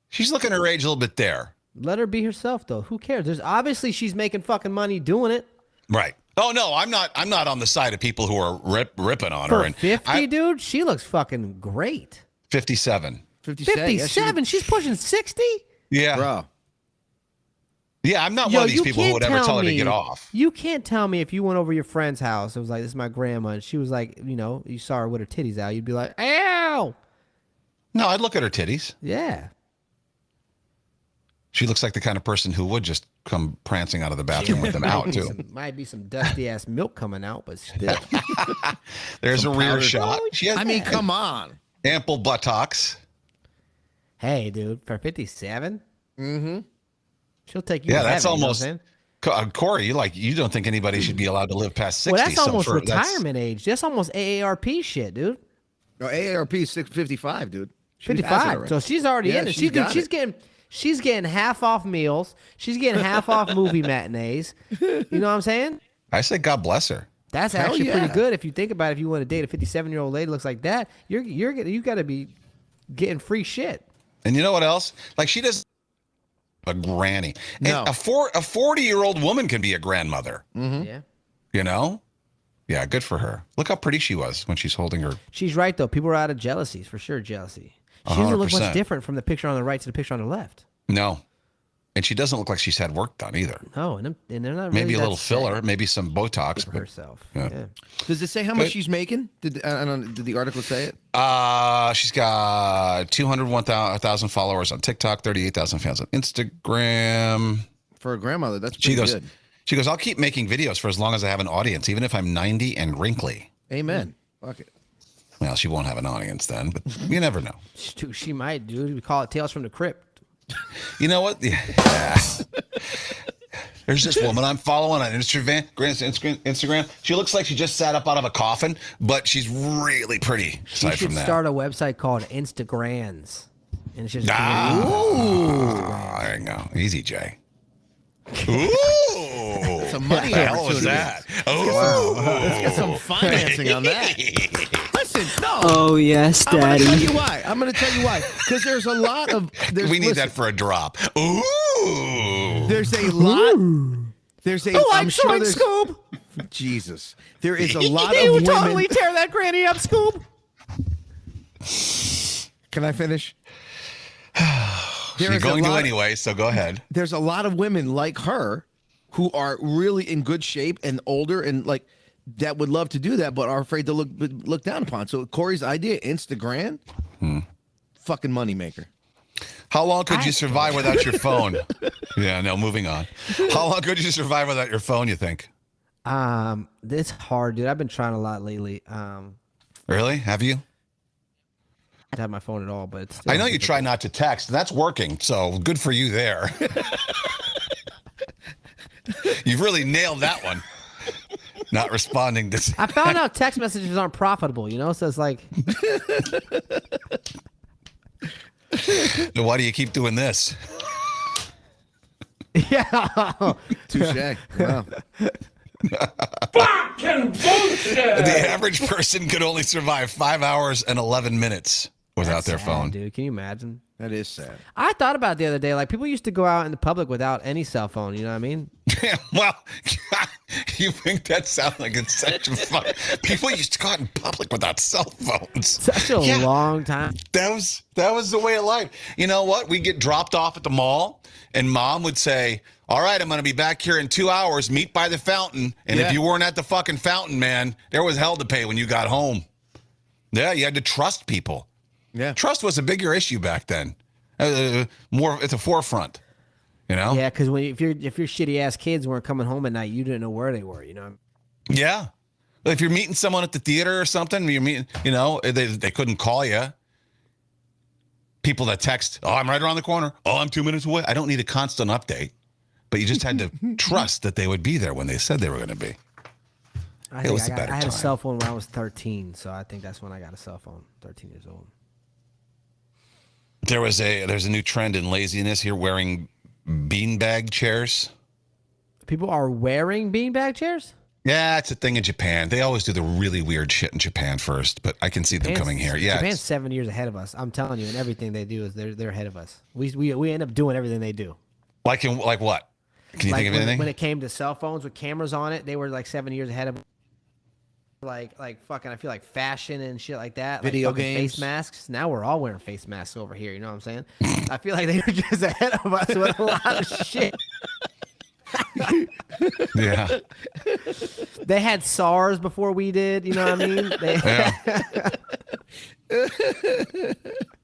She's looking her age a little bit there. Let her be herself, though. Who cares? There's obviously she's making fucking money doing it. Right. Oh no, I'm not on the side of people who are ripping on For her. And 50, dude, she looks fucking great. 57. 57? She's pushing 60? Yeah. Bro. Yeah, I'm not one of these people who would ever tell her to get off. You can't tell me if you went over your friend's house, it was like, this is my grandma, and she was like, you saw her with her titties out, you'd be like, ow! No, I'd look at her titties. Yeah. She looks like the kind of person who would just come prancing out of the bathroom with them out too. Might be some dusty ass milk coming out, but still. There's a rear powder. shot. She has I mean, come on. ample buttocks. Hey, dude, for 57? Mm-hmm. She'll take you Yeah, to that's heaven, almost. you know what I'm saying? Corey, you don't think anybody should be allowed to live past 60? Well, that's so almost that's- retirement age. That's almost AARP shit, dude. No, AARP is 655, dude. She's past it 55. already. So she's already Yeah, in it. she's got She's getting half off meals. She's getting half off movie matinees. You know what I'm saying? I say God bless her. That's Hell actually pretty yeah. good if you think about it. If you want to date a 57-year-old lady that looks like that, you got to be getting free shit. And you know what else? Like she does a granny. No. And a 40-year-old woman can be a grandmother. Yeah. You know? Yeah, good for her. Look how pretty she was when she's holding her. She's right though. People are out of jealousies for sure. Jealousy. She doesn't look 100%. much different from the picture on the right to the picture on the left. No. And she doesn't look like she's had work done either. No, and they're not. Maybe really a that little sad filler, maybe some Botox. for But, herself. yeah. Yeah. Does it say how much she's making? Did the article say it? she's got 201,000 followers on TikTok, 38,000 fans on Instagram. For a grandmother, that's She pretty goes, good. I'll keep making videos for as long as I have an audience, even if I'm 90 and wrinkly. Amen. Fuck it. Well, she won't have an audience then, but you never know. She might, dude. We call it Tales from the Crypt. You know what? Yeah. There's this woman I'm following on Instagram. She looks like she just sat up out of a coffin, but she's really pretty. She Aside should from that. start a website called Instagrams. And it's just There you go. Easy, Jay. Ooh. Some money What the hell was opportunities. that? Oh. Let's get some financing on that. Listen, no. Oh, yes, I'm gonna Daddy. tell you why. Because there's a lot of. We need that for a drop. Ooh. There's a lot. There's a. I'm sure there's. Scoob. Jesus. There is a lot You of women. totally tear that granny up, Scoob. Can I finish? There You're is a going to lot- anyway, so go ahead. There's a lot of women like her who are really in good shape and older and like that would love to do that, but are afraid to look down upon. So Corey's idea, Instagram, fucking moneymaker. How long could you survive without your phone? Yeah, no, moving on. How long could you survive without your phone, you think? It's hard, dude. I've been trying a lot lately. Really? Have you? I don't have my phone at all, but it's still I know you try not to text. That's working, so good for you there. You've really nailed that one. Not responding to. I found out text messages aren't profitable, you know? So it's like, Why do you keep doing this? yeah. Touche. Wow. The average person could only survive 5 hours and 11 minutes without their Sad, phone. dude. Can you imagine? That is sad. I thought about it the other day. Like, people used to go out in the public without any cell phone. You know what I mean? Well, you think that sounds like it's such a fun. People used to go out in public without cell phones. Such a Yeah. long time. That was the way of life. You know what? We get dropped off at the mall, and Mom would say, "All right, I'm going to be back here in 2 hours. Meet by the fountain." And Yeah. if you weren't at the fucking fountain, man, there was hell to pay when you got home. Yeah, you had to trust people. Yeah. Trust was a bigger issue back then. More at the forefront. You know? Yeah, because if your shitty ass kids weren't coming home at night, you didn't know where they were. You know. Yeah. If you're meeting someone at the theater or something, you're meeting, you know, they couldn't call you. People that text, "Oh, I'm right around the corner. Oh, I'm 2 minutes away." I don't need a constant update. But you just had to trust that they would be there when they said they were going to be. I It think was a better I had a time. cell phone when I was 13, so I think that's when I got a cell phone. 13 years old. There's a new trend in laziness here, wearing beanbag chairs. People are wearing beanbag chairs. Yeah, it's a thing in Japan. They always do the really weird shit in Japan first, but I can see them coming here. Yeah, Japan's 7 years ahead of us. I'm telling you, and everything they do is they're ahead of us. We end up doing everything they do. like what? Can you Like think of anything? when it came to cell phones with cameras on it, they were like 7 years ahead of. Like fucking, I feel like fashion and shit like that. Video like fucking games. face masks. Now we're all wearing face masks over here. You know what I'm saying? I feel like they were just ahead of us with a lot of shit. Yeah. They had SARS before we did. You know what I mean?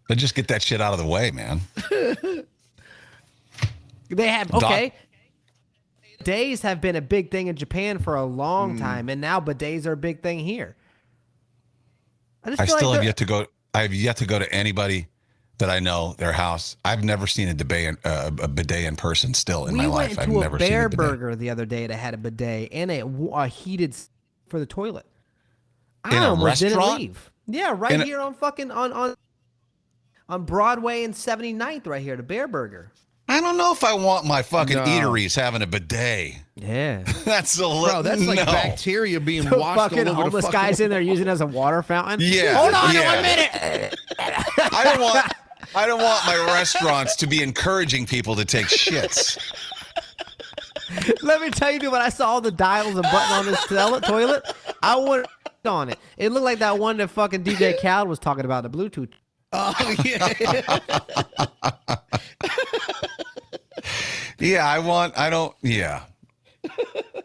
They just get that shit out of the way, man. They have okay. Bidets have been a big thing in Japan for a long time, and now bidets are a big thing here. I feel still like have yet to go. I have yet to go to anybody that I know their house. I've never seen a bidet in person. Still in my life, We I've went never to a seen Bear a bidet. Burger the other day that had a bidet and a heated for the toilet. In I a almost didn't restaurant? leave. Yeah, right here on fucking on Broadway and 79th right here, the Bear Burger. I don't know if I want my fucking No. eateries having a bidet. Yeah. That's a little. Bro, that's like no. bacteria being The washed fucking all over homeless the guys fucking... in there using it as a water fountain. Yeah. Hold on yeah. 1 minute. I don't want my restaurants to be encouraging people to take shits. Let me tell you, dude, when I saw the dials and button on this toilet, I went on it. It looked like that one that fucking DJ Khaled was talking about, the Bluetooth. Oh, yeah. Yeah.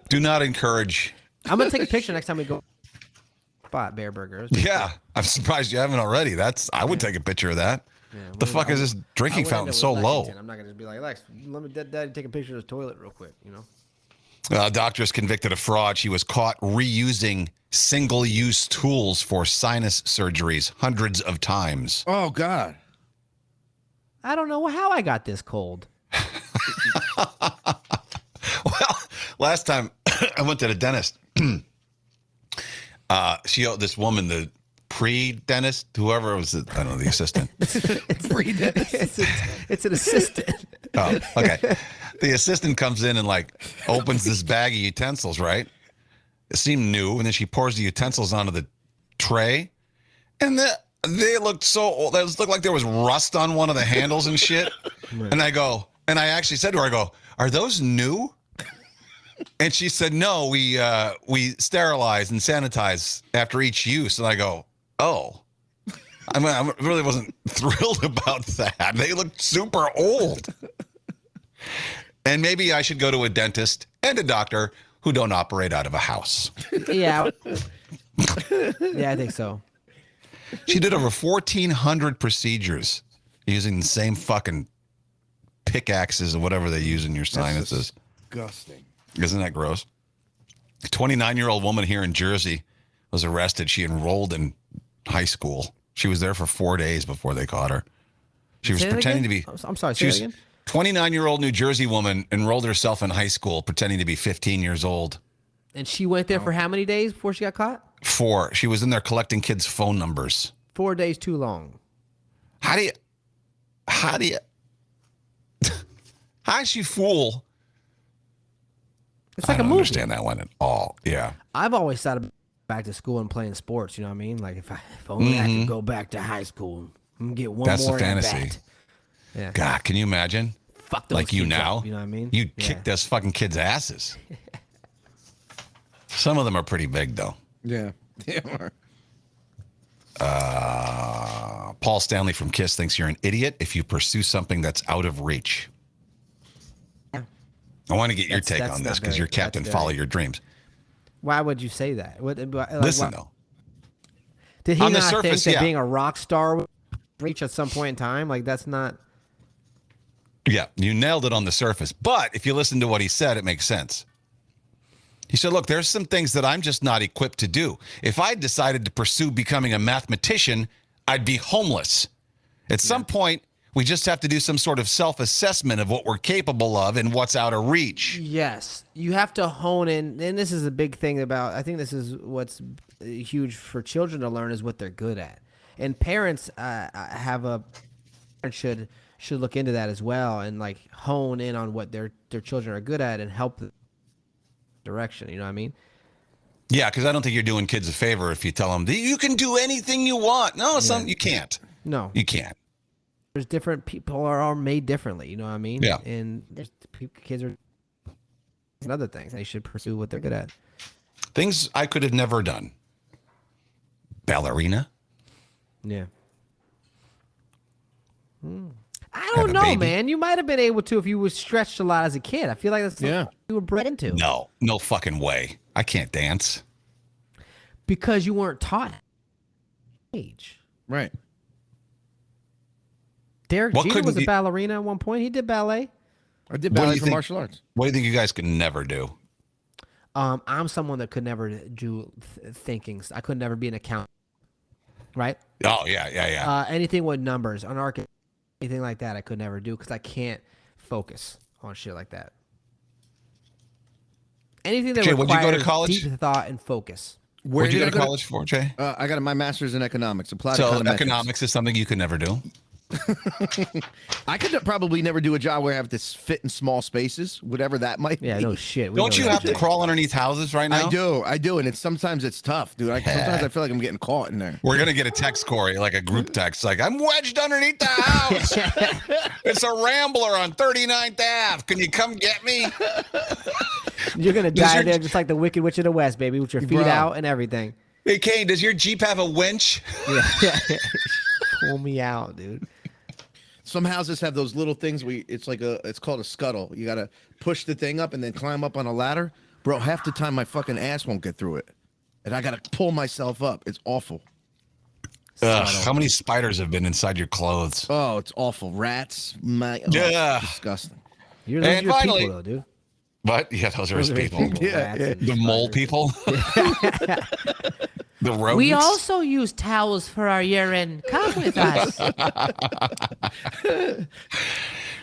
Do not encourage. I'm going to take a picture next time we go spot Bear Burgers. Yeah. I'm surprised you haven't already. I would take a picture of that. Yeah, The fuck is this drinking fountain so low? I'm not going to just be like, Lex, let me daddy take a picture of this toilet real quick, you know? Doctor is convicted of fraud. She was caught reusing single-use tools for sinus surgeries hundreds of times. Oh, God. I don't know how I got this cold. Well, last time I went to the dentist, this woman, the pre-dentist, whoever was, I don't know, the assistant. It's an assistant. Oh, okay. The assistant comes in and like opens this bag of utensils, right? It seemed new, and then she pours the utensils onto the tray, and they looked so old. It looked like there was rust on one of the handles and shit. Right. And I actually said to her, I go, "Are those new?" And she said, "No, we sterilize and sanitize after each use." And I go, "Oh." I mean, I really wasn't thrilled about that. They looked super old. And maybe I should go to a dentist and a doctor who don't operate out of a house. Yeah. Yeah, I think so. She did over 1,400 procedures using the same fucking pickaxes or whatever they use in your sinuses. Disgusting. Isn't that gross? A 29-year-old woman here in Jersey was arrested. She enrolled in high school. She was there for 4 days before they caught her. She was pretending to be... I'm sorry, She say was that again? 29-year-old New Jersey woman enrolled herself in high school pretending to be 15 years old. And she went there for how many days before she got caught? 4. She was in there collecting kids' phone numbers. 4 days too long. How do you how does she fool? It's like I don't a movie. understand that one at all. Yeah. I've always thought about back to school and playing sports. You know what I mean? Like if only I could go back to high school and get one That's more the fantasy. at-bat. Yeah. God, can you imagine? Fuck those Like you kids now? up, you know what I mean? You'd Yeah. kick those fucking kids' asses. Some of them are pretty big though. Yeah. They are. Paul Stanley from Kiss thinks you're an idiot if you pursue something that's out of reach. Yeah. I want to get your take That's on not this because very- you're Captain that's Follow very- Your Dreams. Why would you say that? Listen though. Did he on the not surface, think that yeah. being a rock star would reach at some point in time? Like that's not. Yeah, you nailed it on the surface. But if you listen to what he said, it makes sense. He said, look, there's some things that I'm just not equipped to do. If I decided to pursue becoming a mathematician, I'd be homeless. At some point, we just have to do some sort of self-assessment of what we're capable of and what's out of reach. Yes, you have to hone in, and this is a big thing about. I think this is what's huge for children to learn is what they're good at, and parents should look into that as well and like hone in on what their children are good at and help the direction. You know what I mean? Yeah, because I don't think you're doing kids a favor if you tell them, you can do anything you want. No, you can't. No, You can't. there's different people are made differently. You know what I mean? Yeah. And there's kids are and other things they should pursue what they're good at. Things I could have never done. Ballerina. Yeah. I Have don't a know, baby? man. You might have been able to if you were stretched a lot as a kid. I feel like that's Yeah. something you were bred into. No fucking way. I can't dance. Because you weren't taught age. Right. Derek What Jeter couldn't was a you- ballerina at one point. He did ballet. I did What do ballet you for think- martial arts. What do you think you guys could never do? I'm someone that could never do thinking. I could never be an accountant. Right? Oh, yeah. Anything with numbers, an architect, anything like that, I could never do because I can't focus on shit like that. Anything that Jay, what'd you go to requires college? deep thought and focus. Where Where'd you did go I to college for, Jay? I got my master's in economics. Applied So econometrics. economics is something you could never do. I could probably never do a job where I have to fit in small spaces, whatever that might Yeah, be. no shit. We Don't know you that have to shit. crawl underneath houses right now? I do, and sometimes it's tough, dude. Sometimes I feel like I'm getting caught in there. We're gonna get a text, Corey, like a group text, like I'm wedged underneath the house. It's a Rambler on 39th Ave. Can you come get me? You're gonna Does die your- there just like the Wicked Witch of the West, baby, with your feet Bro. out and everything. Hey, Kane, does your Jeep have a winch? Yeah. Pull me out, dude. Some houses have those little things where it's called a scuttle. You gotta push the thing up and then climb up on a ladder. Bro, half the time my fucking ass won't get through it. And I gotta pull myself up. It's awful. How many spiders have been inside your clothes? Oh, it's awful. Rats. Yeah. It's disgusting. You're And your finally- people, though, dude. But yeah, those are his Those are his people. Yeah, rats yeah. and The mole spiders. people. The rodents. We also use towels for our urine. Come with us.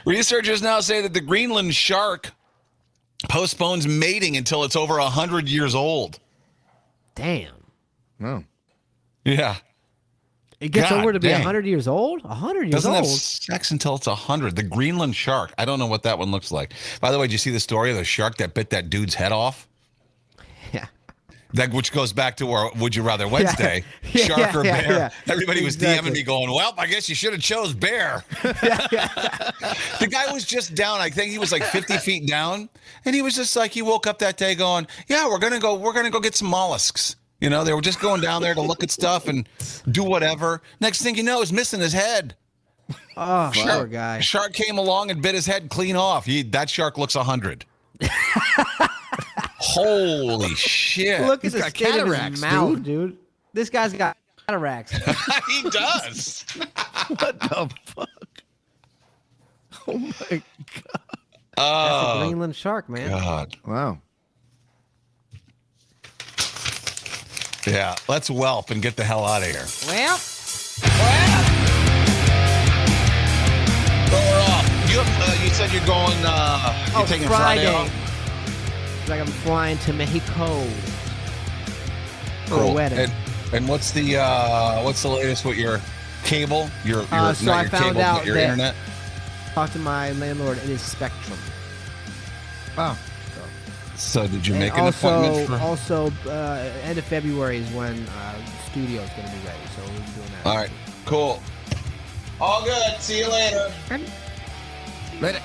Researchers now say that the Greenland shark postpones mating until it's over 100 years old. Damn. Oh. Yeah. It gets God over to be dang. 100 years old? 100 years Doesn't have old? sex until it's 100. The Greenland shark. I don't know what that one looks like. By the way, did you see the story of the shark that bit that dude's head off? Yeah. That which goes back to our Would You Rather Wednesday. Yeah, Shark or yeah, bear. yeah. Everybody was Exactly. DMing me going, well, I guess you should have chose bear. The guy was just down. I think he was like 50 feet down. And he was just like, he woke up that day going, yeah, we're gonna go get some mollusks. You know, they were just going down there to look at stuff and do whatever. Next thing you know, he's missing his head. Oh, poor guy. Shark came along and bit his head clean off. That shark looks 100. Holy shit. Look at the got state of his cataracts, mouth, dude. This guy's got cataracts. He does. What the fuck? Oh my That's a Oh, Greenland shark, man. God. wow. Yeah, let's whelp and get the hell out of here. Well, So we're off. You said you're going, you're taking Friday off? It's like I'm flying to Mexico for a Cool. wedding. And what's the latest with your cable? Your So not I your found cable, out but your that- internet? Talk to my landlord. It is Spectrum. Wow. So did you And make an appointment for? also, end of February is when studio is going to be ready. So we'll be doing that. All right, cool. All good. See you later. Let it.